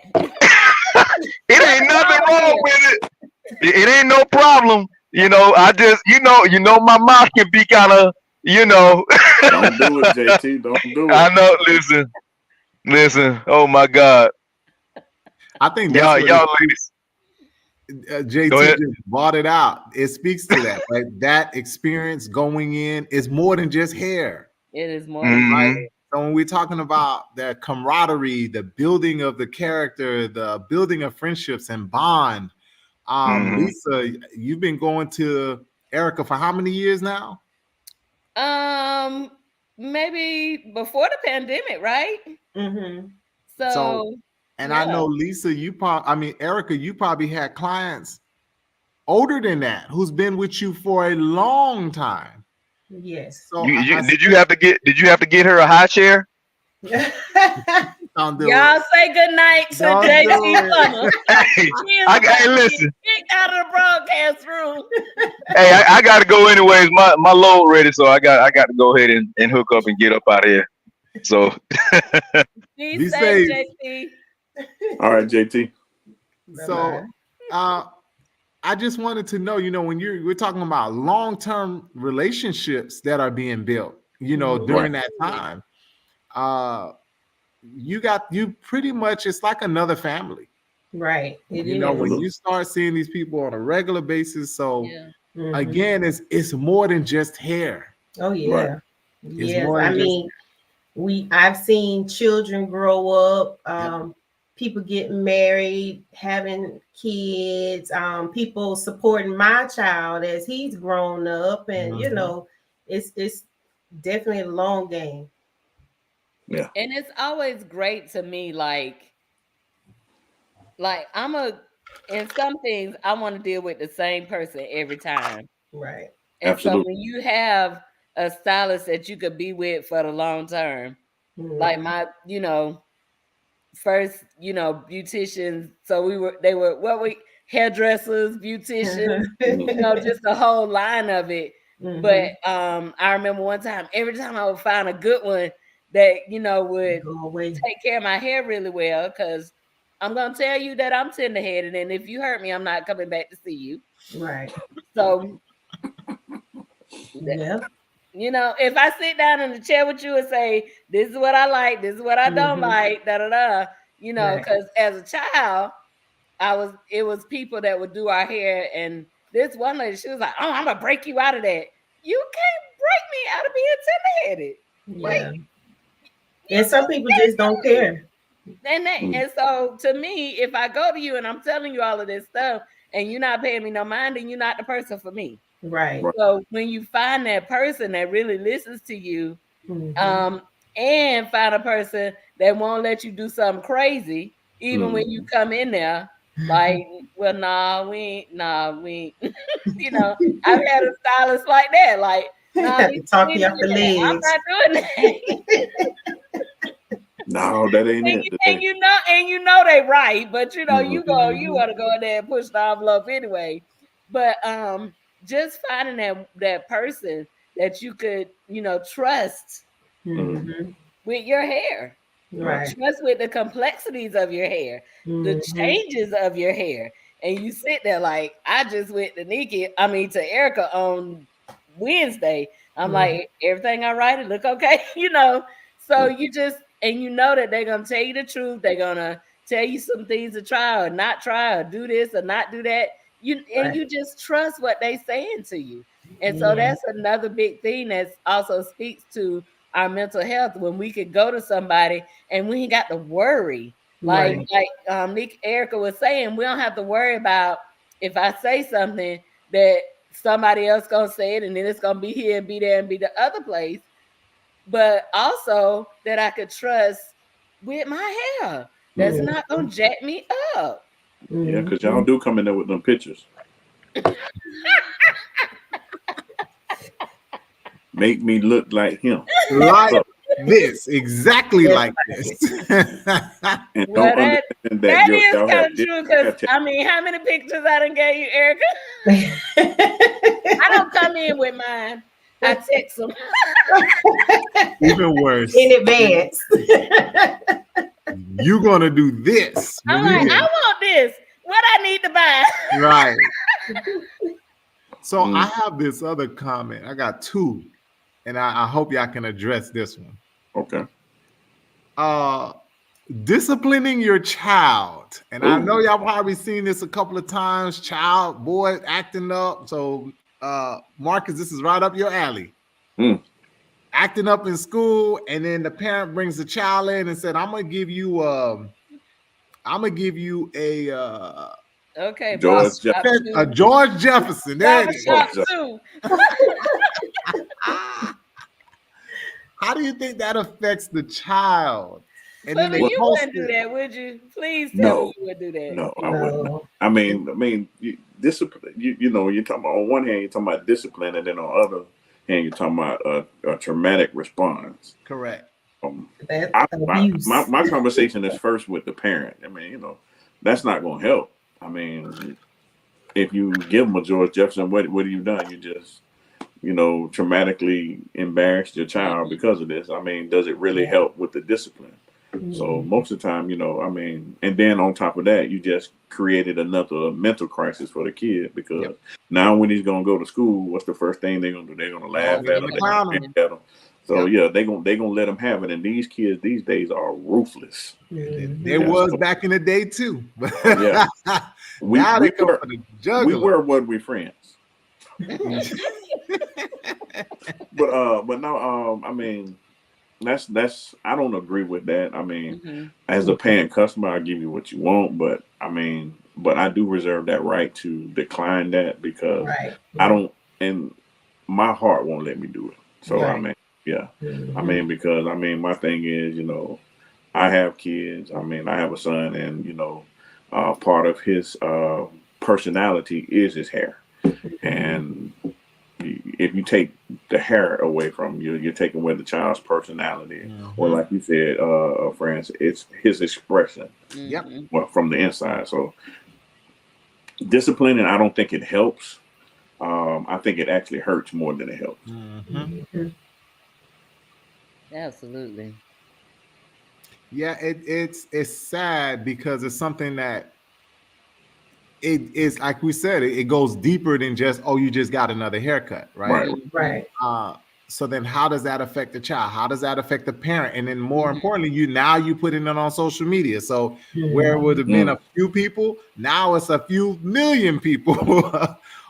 It ain't nothing wrong with it. It ain't no problem. You know, I just, you know, my mouth can be kind of, you know. Don't do it, JT. Don't do it. I know. Listen. Oh my God. I think y'all ladies. JT just brought it out. It speaks to that. Like that experience going in is more than just hair. It is more, right? So when we're talking about the camaraderie, the building of the character, the building of friendships and bond, Lisa, you've been going to Erika for how many years now? Maybe before the pandemic, right? Mm-hmm. So and I know Lisa, Erika, you probably had clients older than that who's been with you for a long time. Yes. So did you have to get her a high chair? Y'all say good night to JT Plummer. Hey, listen. Kicked out of the broadcast room. Hey, I got to go anyways. My load ready, so I got to go ahead and hook up and get up out of here. So be safe, JT. All right, JT. So I just wanted to know, when we're talking about long-term relationships that are being built, during that time, you pretty much, it's like another family. Right. When you start seeing these people on a regular basis. So again, it's more than just hair. Oh yeah. Right. Yes. I've seen children grow up, people getting married, having kids, people supporting my child as he's grown up, and it's definitely a long game. Yeah. And it's always great to me, like in some things I want to deal with the same person every time. Right. And Absolutely. so when you have a stylist that you could be with for the long term, like my, first, beauticians. So they were hairdressers, beauticians, just the whole line of it. But I remember one time, every time I would find a good one that, would take care of my hair really well, because I'm gonna tell you that I'm tender-headed, and if you hurt me, I'm not coming back to see you. Right. So if I sit down in the chair with you and say, this is what I like, this is what I don't like, because as a child, it was people that would do our hair, and this one lady, she was like, oh, I'm gonna break you out of that. You can't break me out of being tender-headed. And some people just don't care. And so to me, if I go to you and I'm telling you all of this stuff and you're not paying me no mind, then you're not the person for me. Right. So when you find that person that really listens to you, and find a person that won't let you do something crazy, even when you come in there, like, well, we I've had a stylist like that, like, talk you off the legs. I'm not doing that. No, that ain't it. And they right, but you want to go in there and push the envelope anyway. But just finding that person that you could trust with your hair, right? Trust with the complexities of your hair, the changes of your hair, and you sit there like, I just went to Erika on Wednesday. I'm like, everything all right? It look okay, So you just, and that they're gonna tell you the truth. They're gonna tell you some things to try or not try, or do this or not do that. You just trust what they saying to you. And so that's another big thing that also speaks to our mental health, when we could go to somebody and we ain't got to worry. Like Erika was saying, we don't have to worry about if I say something that somebody else gonna say it, and then it's gonna be here and be there and be the other place. But also that I could trust with my hair. That's not gonna jack me up. Yeah, because y'all do come in there with them pictures. Make me look like him. Like this, exactly like this. And well, that is kind of true, because how many pictures I done gave you, Erika? I don't come in with mine. I text them. Even worse. In advance. You're gonna do this. I'm like, I want this. What I need to buy. Right. So I have this other comment. I got two, and I hope y'all can address this one. Okay. Disciplining your child. And I know y'all probably seen this a couple of times. Child, boy acting up. So Marcus, this is right up your alley. Acting up in school, and then the parent brings the child in and said, I'm gonna give you a Okay, George barbershop too. George Jefferson. There it is. Barbershop too. How do you think that affects the child? And then Footman, they you post wouldn't do it. that, would you? Please tell me No, you would do that. no, I wouldn't. No. I mean, discipline. You know, you're talking about on one hand, you're talking about discipline, and then on the other hand, you're talking about a traumatic response. Correct. That's abuse. My conversation is first with the parent. I mean, you know, that's not going to help. I mean, if you give them a George Jefferson, what have you done? You just, you know, traumatically embarrassed your child because of this. I mean, does it really help with the discipline? So most of the time, you know, I mean, and then on top of that, you just created another mental crisis for the kid because now when he's gonna go to school, what's the first thing they're gonna do? They're gonna laugh at him, they're gonna pick at him. So yeah, they're gonna let them have it. And these kids these days are ruthless. There was back in the day too. Yeah, we were what we friends. But no, I mean. That's I don't agree with that. I mean, as a paying customer, I'll give you what you want, but I mean, but I do reserve that right to decline that because I don't, and my heart won't let me do it. So I mean, I mean, because I mean, my thing is, you know, I have kids. I mean, I have a son, and you know, part of his personality is his hair, and if you take the hair away from you, you're taking away the child's personality, or like you said, France, it's his expression. Well, from the inside. So disciplining, I don't think it helps. I think it actually hurts more than it helps. Absolutely. Yeah, it's sad because it's something that it is, like we said, it goes deeper than just, oh, you just got another haircut, right? Right. So then how does that affect the child? How does that affect the parent? And then more importantly, you putting it on social media. So where it would have been a few people, now it's a few million people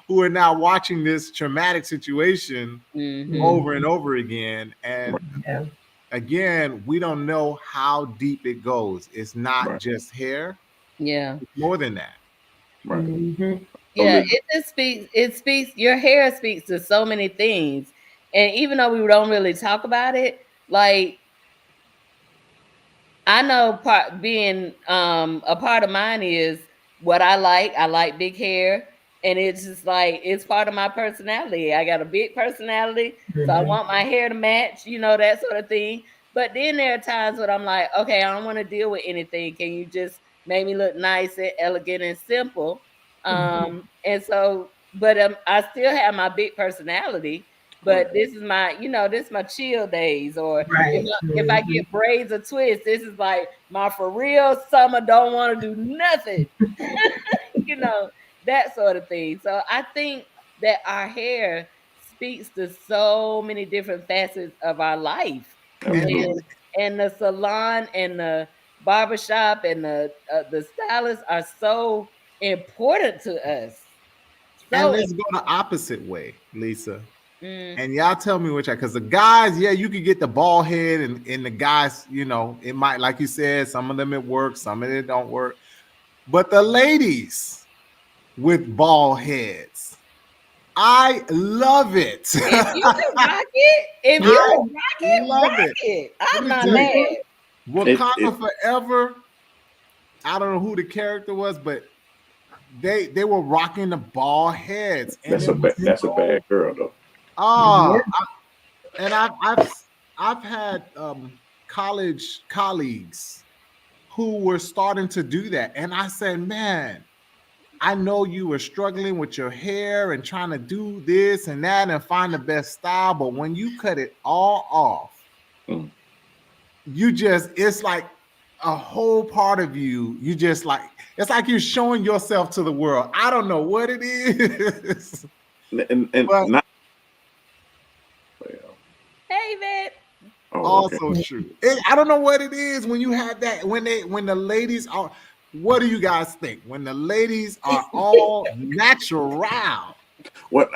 who are now watching this traumatic situation over and over again. And again, we don't know how deep it goes. It's not just hair. Yeah. It's more than that. Right. Yeah, it speaks, your hair speaks to so many things. And even though we don't really talk about it, like I know being a part of mine is what I like. I like big hair. And it's just like it's part of my personality. I got a big personality. So I want my hair to match, you know, that sort of thing. But then there are times when I'm like, okay, I don't want to deal with anything. Can you just make me look nice and elegant and simple? And so, but I still have my big personality. But this is my, you know, this is my chill days. Or if I get braids or twists, this is like my for real summer, don't want to do nothing. You know, that sort of thing. So I think that our hair speaks to so many different facets of our life. And the salon and the barbershop and the stylists are so important to us. And let's go the opposite way, Lisa. And y'all tell me which, because the guys, you could get the bald head, and the guys, you know, it might, like you said, some of them it works, some of it don't work. But the ladies with bald heads, I love it. If you can rock it, rock it. I'm not mad. Wakanda Forever. I don't know who the character was, but they were rocking the bald heads. That's a bad girl though. And I've had college colleagues who were starting to do that, and I said, man, I know you were struggling with your hair and trying to do this and that and find the best style, but when you cut it all off, it's like a whole part of you. You just like, it's like you're showing yourself to the world. I don't know what it is. Hey, man. Also true. I don't know what it is when you have that, when the ladies are, what do you guys think? When the ladies are all natural. What,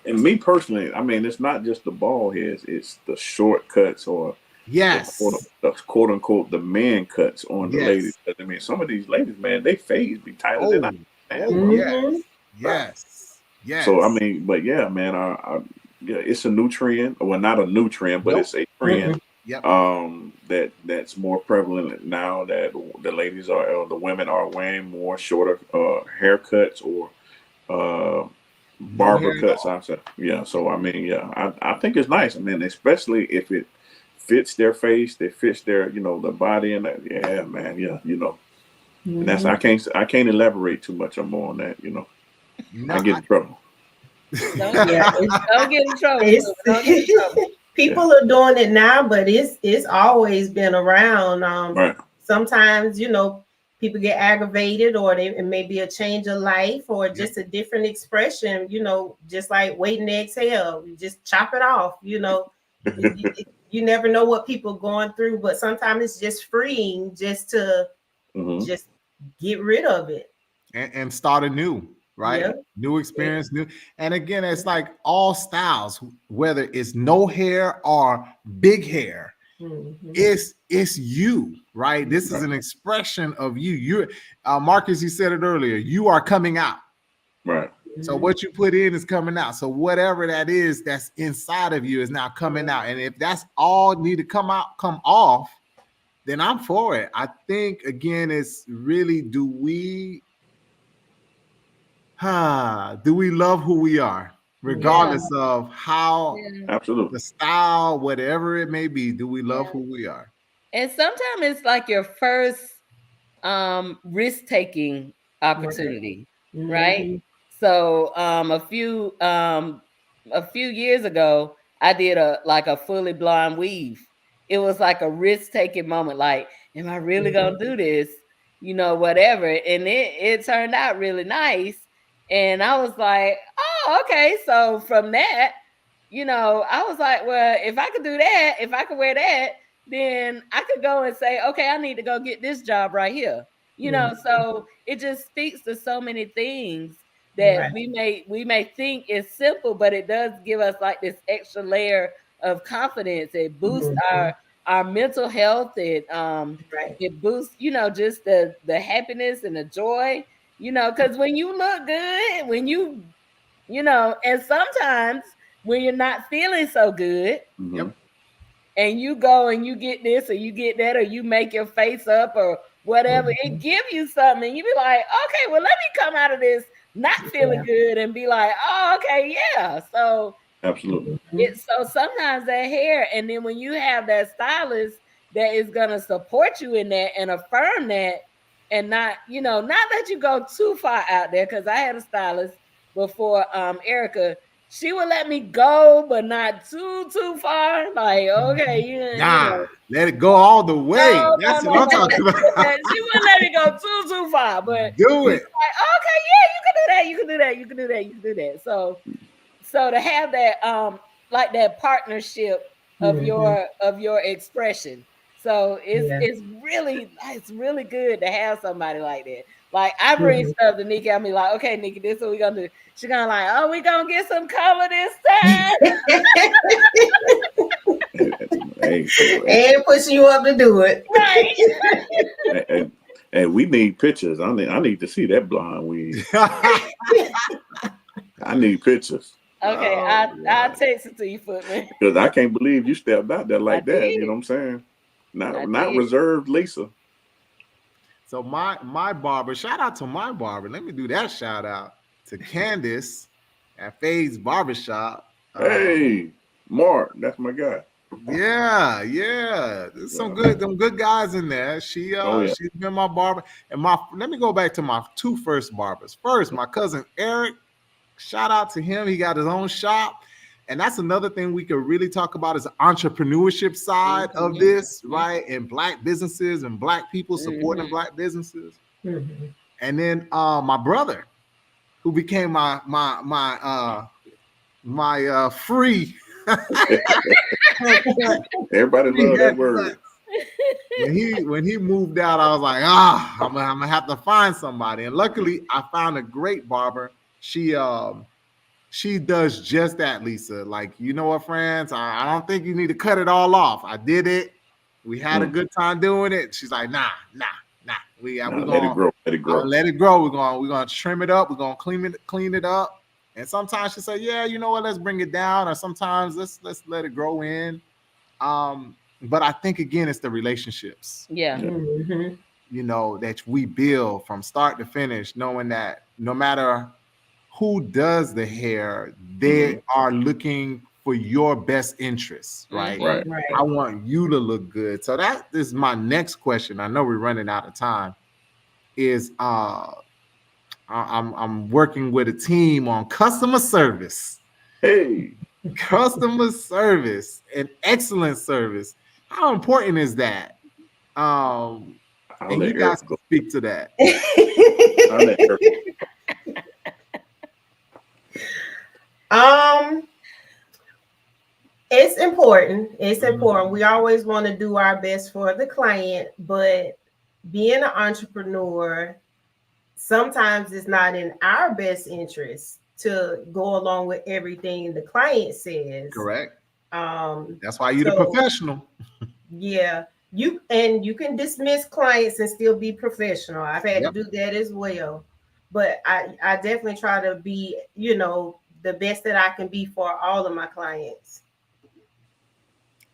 and me personally, I mean, it's not just the bald heads, it's the shortcuts or the quote unquote the man cuts on the ladies. I mean, some of these ladies, man, they fades be tighter than I. Oh yes. So I mean, but yeah, man, yeah, it's a new trend. Well, not a new trend, but it's a trend. Yep. That's more prevalent now that the ladies are, or the women are wearing more shorter haircuts or barber cuts. I said, yeah. So I mean, yeah, I think it's nice. I mean, especially if it fits their face, it fits their, the body, and that. Yeah, man, yeah, And that's I can't elaborate too much more on that. I get in trouble. Don't get in trouble. Don't get in trouble. People are doing it now, but it's always been around. Right. Sometimes people get aggravated, or it may be a change of life, or just a different expression. Just like waiting to exhale, you just chop it off. You never know what people are going through, but sometimes it's just freeing, just to just get rid of it and start anew. Right? Yep. New experience, new. And again, it's like all styles, whether it's no hair or big hair, it's you, right? This is an expression of you. You're Marcus, you said it earlier, you are coming out. Right. So what you put in is coming out. So whatever that is that's inside of you is now coming out. And if that's all need to come off, then I'm for it. I think again, it's really, do we love who we are, regardless of how absolutely the style, whatever it may be? Do we love who we are? And sometimes it's like your first risk-taking opportunity, right? So a few years ago, I did a fully blonde weave. It was like a risk-taking moment. Like, am I really gonna do this? Whatever. And it turned out really nice. And I was like, oh, okay. So from that, I was like, well, if I could do that, if I could wear that, then I could go and say, okay, I need to go get this job right here. So it just speaks to so many things that we may think is simple, but it does give us like this extra layer of confidence. It boosts our mental health. It boosts, just the happiness and the joy, because when you look good, when and sometimes when you're not feeling so good, and you go and you get this or you get that, or you make your face up or whatever, it give you something. You be like, okay, well, let me come out of this not feeling good and be like, oh, okay, yeah. So absolutely. So sometimes that hair, and then when you have that stylist that is gonna support you in that and affirm that, and not let you go too far out there. Because I had a stylist before, Erika. She would let me go, but not too far. Like, okay, let it go all the way. That's what I'm talking about. She wouldn't let me go too far, but do it. Like, okay, yeah, you can do that. You can do that. You can do that. You can do that. So to have that, like that partnership of your expression. So it's really good to have somebody like that. Like, I bring stuff to Nikki. I be like, okay, Nikki, this is what we gonna do. She gonna like, oh, we gonna get some color this time. And pushing you up to do it. Right. And we need pictures. I need to see that blonde weave. I need pictures. Okay, I'll text it to you, Footman. Because I can't believe you stepped out there like that. You know what I'm saying? Not reserved, Lisa. So my barber, shout out to my barber. Let me do that shout out to Candace at Faye's Barbershop. Hey, Mark, that's my guy. Yeah. There's some good guys in there. She's been my barber. And let me go back to my two first barbers. First, my cousin Eric. Shout out to him. He got his own shop. And that's another thing we could really talk about, is the entrepreneurship side of this, right? And Black businesses and Black people supporting Black businesses. And then my brother, who became my free. Everybody love that word. When he moved out, I was like, I'm gonna have to find somebody. And luckily, I found a great barber. She does just that, Lisa. Like, you know what, friends? I don't think you need to cut it all off. I did it. We had a good time doing it. She's like, nah. nah, we Nah, let it gonna grow. Let it grow. let it grow. We're gonna trim it up. We're gonna clean it up. And sometimes she say, yeah, you know what, let's bring it down. Or sometimes let's let it grow in. But I think again, it's the relationships. Yeah. Mm-hmm. You know, that we build from start to finish, knowing that no matter who does the hair, they are looking for your best interests, right? Right. Right. I want you to look good. So that is my next question. I know we're running out of time. Is I'm working with a team on customer service. Hey, Customer service and excellent service. How important is that? I'll And you let guys Eric can go. speak to that. I'll let Eric. um, it's important. It's Mhm. important. We always want to do our best for the client, but being an entrepreneur, sometimes it's not in our best interest to go along with everything the client says. Correct. Um, That's why you're the so professional. yeah, you can dismiss clients and still be professional. I've had Yep. to do that as well. But I definitely try to be, the best that I can be for all of my clients.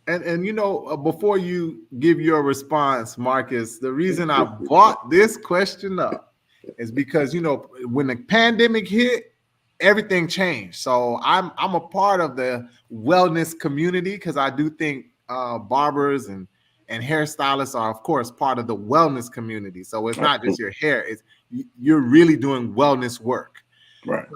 And you know, before you give your response, Marcus, the reason I brought this question up is because you know when the pandemic hit, everything changed. So I'm a part of the wellness community because I do think barbers and hairstylists are of course part of the wellness community. So it's not just your hair; it's you're really doing wellness work. Right.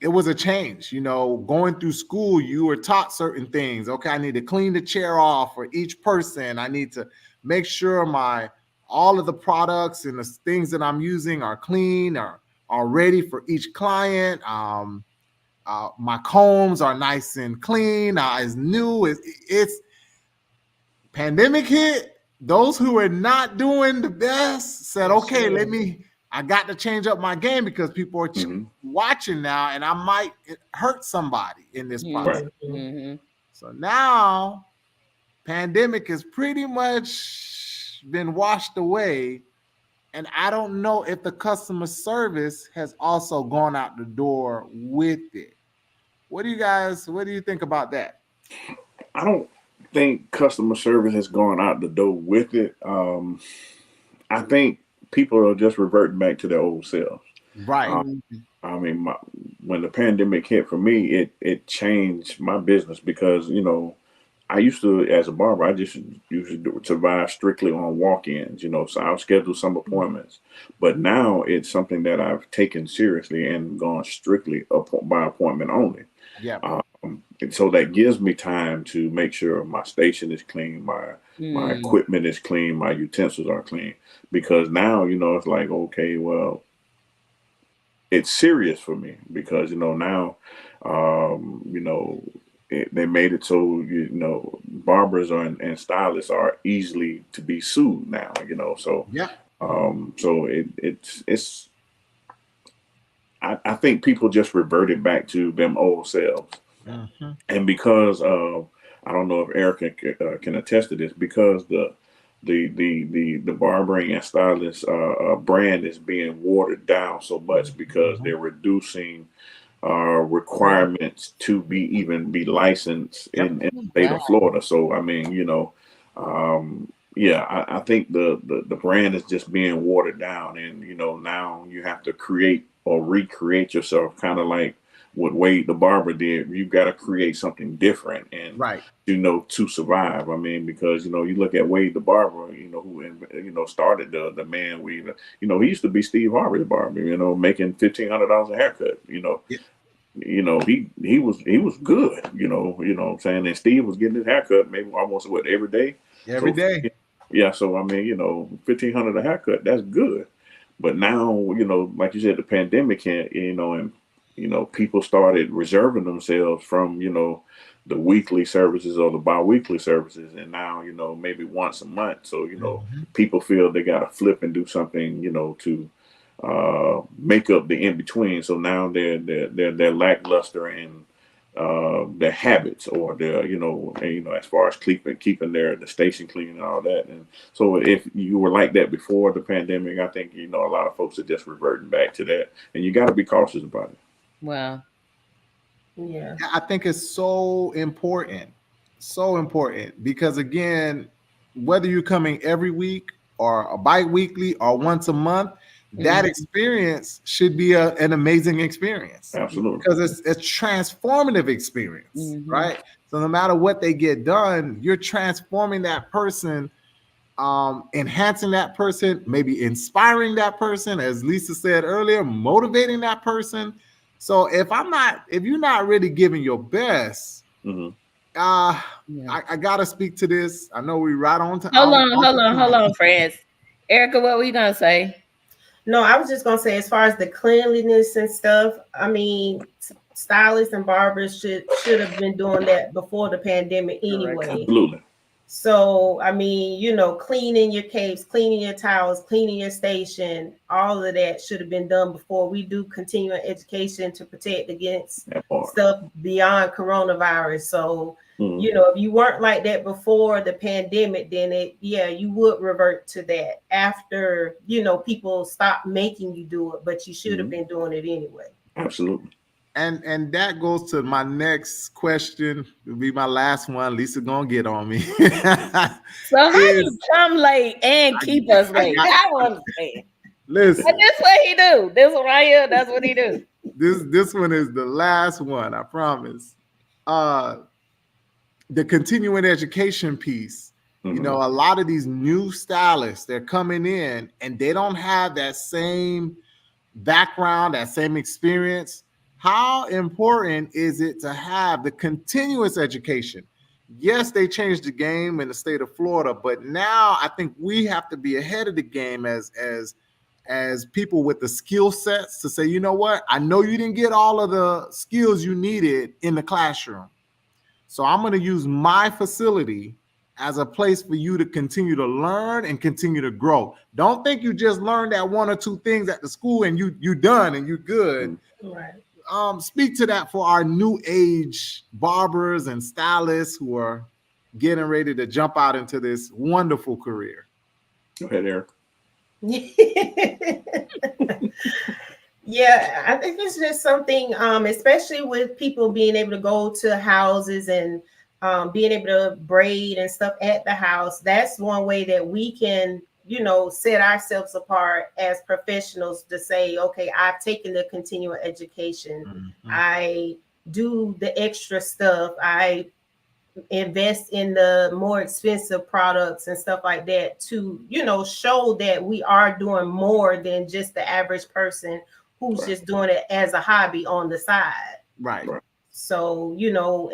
It was a change, you know, going through school, you were taught certain things. Okay, I need to clean the chair off for each person. I need to make sure my all of the products and the things that I'm using are clean or are ready for each client. My combs are nice and clean, as new. It's pandemic hit. Those who are not doing the best said, okay, I got to change up my game because people are watching now and I might hurt somebody in this process. Mm-hmm. So now pandemic has pretty much been washed away. And I don't know if the customer service has also gone out the door with it. What do you think about that? I don't think customer service has gone out the door with it. I think people are just reverting back to their old selves. Right. I mean, when the pandemic hit for me, it changed my business because I used to, as a barber, I just usually survive strictly on walk-ins. So I'll schedule some appointments, but now it's something that I've taken seriously and gone strictly by appointment only. Yeah. And so that gives me time to make sure my station is clean, my equipment is clean, my utensils are clean. Because now, it's like, okay, well, it's serious for me because now, they made it so barbers and stylists are easily to be sued now. So yeah. So it's I think people just reverted back to them old selves. And because of, I don't know if Erica can attest to this, because the barbering and stylist brand is being watered down so much because they're reducing requirements to be licensed in the state of Florida. So I mean, I think the brand is just being watered down, and now you have to create or recreate yourself, kind of like what Wade the barber did. You've got to create something different, and right, to survive. I mean, because you look at Wade the barber, who started the man weave. He used to be Steve Harvey's barber, making $1,500 a haircut. He was good, what I'm saying? And Steve was getting his haircut maybe almost every day. Every day. Yeah, so I mean, $1,500 a haircut, that's good. But now, like you said, the pandemic hit, and people started reserving themselves from, the weekly services or the bi-weekly services, and now, maybe once a month. So, people feel they gotta flip and do something, to make up the in between. So now they're lackluster in their habits or their, as far as keeping the station clean and all that. And so if you were like that before the pandemic, I think, a lot of folks are just reverting back to that, and you got to be cautious about it. Wow. Yeah. I think it's so important because again, whether you're coming every week or a bi-weekly or once a month, that experience should be an amazing experience. Absolutely. Because it's a transformative experience, right? So no matter what they get done, you're transforming that person, enhancing that person, maybe inspiring that person, as Lisa said earlier, motivating that person. So if you're not really giving your best, I gotta speak to this. I know we right on to hold on, friends. Erika, what were you gonna say? No, I was just gonna say, as far as the cleanliness and stuff, I mean, stylists and barbers should have been doing that before the pandemic anyway. Absolutely. So, I mean, cleaning your capes, cleaning your towels, cleaning your station, all of that should have been done before. We do continuing education to protect against stuff beyond coronavirus. So, if you weren't like that before the pandemic, then you would revert to that after, people stop making you do it, but you should have been doing it anyway. Absolutely. And that goes to my next question. It'll be my last one. Lisa gonna get on me. So how you come late and keep us late? I want to say. Listen, but this what he do. This one right here. That's what he do. This one is the last one. I promise. The continuing education piece. A lot of these new stylists, they're coming in and they don't have that same background, that same experience. How important is it to have the continuous education? Yes, they changed the game in the state of Florida, but now I think we have to be ahead of the game as people with the skill sets to say, you know what? I know you didn't get all of the skills you needed in the classroom. So I'm going to use my facility as a place for you to continue to learn and continue to grow. Don't think you just learned that one or two things at the school and you done and you good. Right. Speak to that for our new age barbers and stylists who are getting ready to jump out into this wonderful career. Go ahead, Eric. Yeah, I think it's just something, especially with people being able to go to houses and being able to braid and stuff at the house. That's one way that we can, set ourselves apart as professionals to say, okay, I've taken the continuing education. I do the extra stuff. I invest in the more expensive products and stuff like that to, show that we are doing more than just the average person who's just doing it as a hobby on the side. Right. So,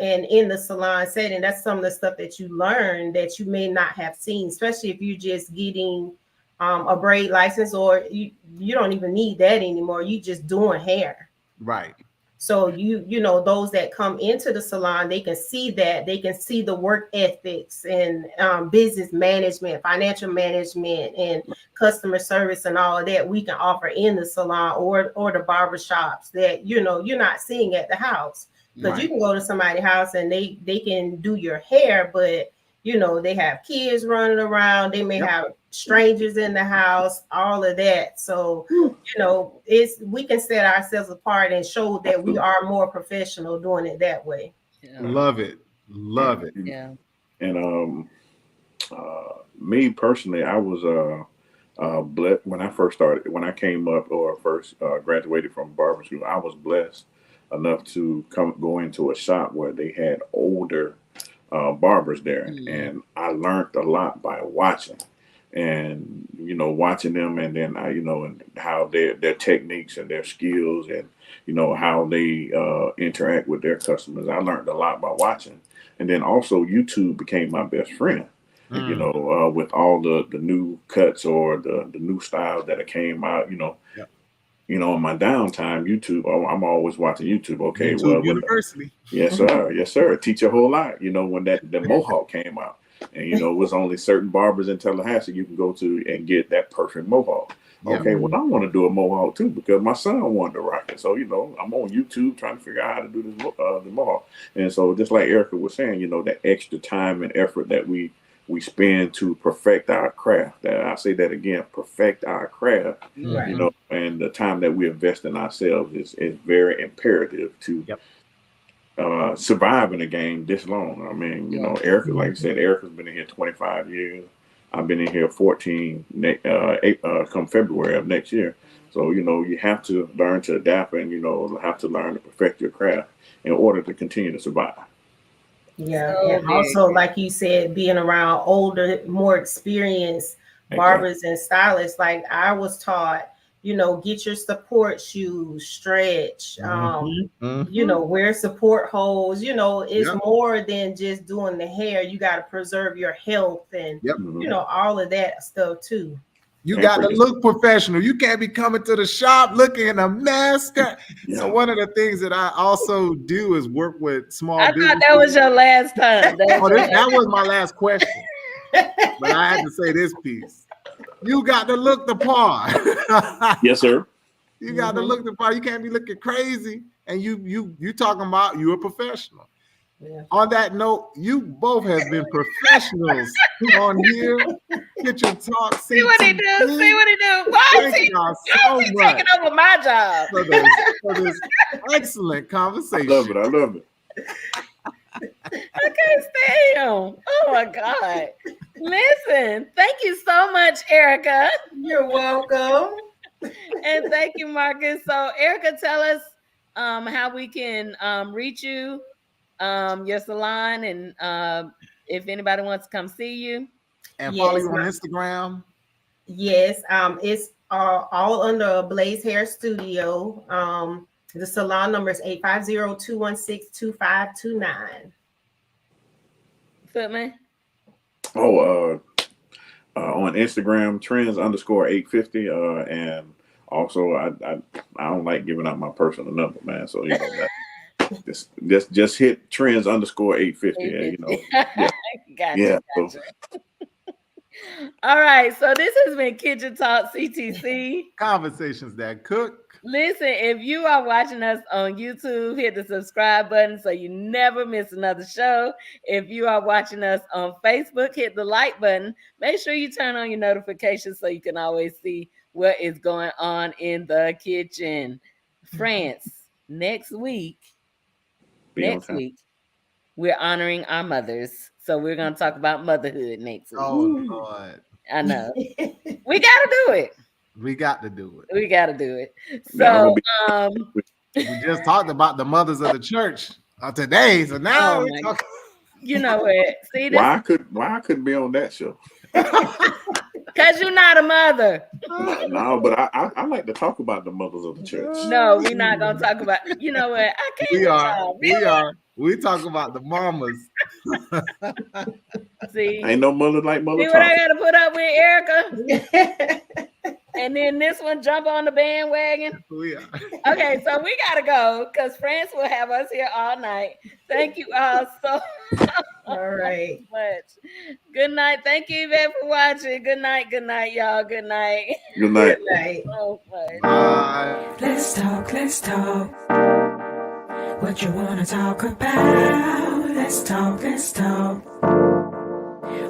and in the salon setting, that's some of the stuff that you learn that you may not have seen, especially if you're just getting a braid license, or you don't even need that anymore. You just doing hair. Right. So those that come into the salon, they can see that. They can see the work ethics and business management, financial management, and customer service and all of that we can offer in the salon or the barber shops that, you're not seeing at the house. Because you can go to somebody's house and they can do your hair, but, they have kids running around. They may have strangers in the house, all of that. So, we can set ourselves apart and show that we are more professional doing it that way. Yeah. Love it. Yeah. And me personally, I was blessed when I came up or first graduated from barber school. I was blessed enough to go into a shop where they had older barbers there, and I learned a lot by watching. And watching them, and then and how their techniques and their skills, and how they interact with their customers. I learned a lot by watching, and then also YouTube became my best friend. With all the new cuts or the new styles that came out. In my downtime, YouTube, I'm always watching YouTube. Okay, YouTube University. Yes, sir. Yes, sir. Teach a whole lot. When the Mohawk came out. And you know, it was only certain barbers in Tallahassee you can go to and get that perfect mohawk. Okay, well, I want to do a mohawk too because my son wanted to rock it. So, you know, I'm on YouTube trying to figure out how to do this the mohawk. And so, just like Erika was saying, you know, that extra time and effort that we spend to perfect our craft. That I say that again, perfect our craft. Right. You know, and the time that we invest in ourselves is very imperative to survive in a game this long. I mean, you know, Erika, like I said, Erika's been in here 25 years. I've been in here 14 come February of next year. So, you know, you have to learn to adapt and, you know, have to learn to perfect your craft in order to continue to survive. Yeah. And also, like you said, being around older, more experienced barbers and stylists, like I was taught, you know, get your support shoes, stretch, you know, wear support holes. You know, it's more than just doing the hair. You got to preserve your health and, you know, all of that stuff too. You got to look professional. You can't be coming to the shop looking in a mess. So one of the things that I also do is work with small businesses. I thought that was your last time. That was my last question. But I had to say this piece. You got to look the part. Yes, sir. You got to look the part. You can't be looking crazy. And you talking about you a professional. Yeah. On that note, you both have been professionals on here. Kitchen Talk. See what he do. See what he do. Why is he taking over my job? For this excellent conversation. I love it. I can't stand him. Oh my God. Listen, thank you so much, Erika. You're welcome. And thank you, Marcus. So, Erika, tell us how we can reach you, your salon, and if anybody wants to come see you. And follow you on Instagram. Yes, it's all under Blaze Hair Studio. The salon number is 850-216-2529. Footman? On Instagram, trends_850. And also, I don't like giving out my personal number, man. So, you know, just hit trends_850. You know, Gotcha. So. All right, so this has been Kitchen Talk CTC. Conversations that cook. Listen, if you are watching us on YouTube, hit the subscribe button so you never miss another show. If you are watching us on Facebook, hit the like button. Make sure you turn on your notifications so you can always see what is going on in the kitchen. France, next week, we're honoring our mothers. So we're going to talk about motherhood next week. Oh, Lord. I know. We got to do it. We got to do it. We got to do it. So, we just talked about the mothers of the church today. So now you know what? See, why I couldn't be on that show? Because you're not a mother. No, but I like to talk about the mothers of the church. No, we're not gonna talk about. You know what? I can't. We are. We talk about the mamas. See, ain't no mother like mother. See what I gotta put up with, Erika? And then this one jump on the bandwagon. We are. Okay, so we gotta go because France will have us here all night. Thank you all so much. Good night. Thank you, Yvette, for watching. Good night, y'all. Good night. Good night. Good night. Oh, Bye. Let's talk. What you wanna talk about? Let's talk.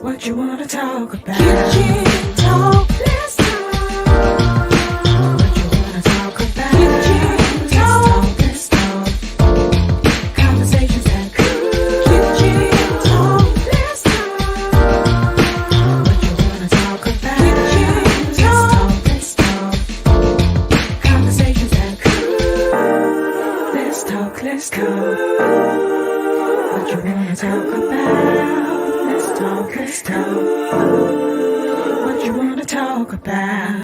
What you wanna talk about? Kitchen talk. Let's talk. What you wanna talk about? Kitchen talk. Let's talk. Conversations that cool. Kitchen talk. Let's talk. What you wanna talk about? Kitchen talk. Let's talk. Conversations that cool. Let's talk. What you wanna talk about? Let's talk. What you wanna talk about?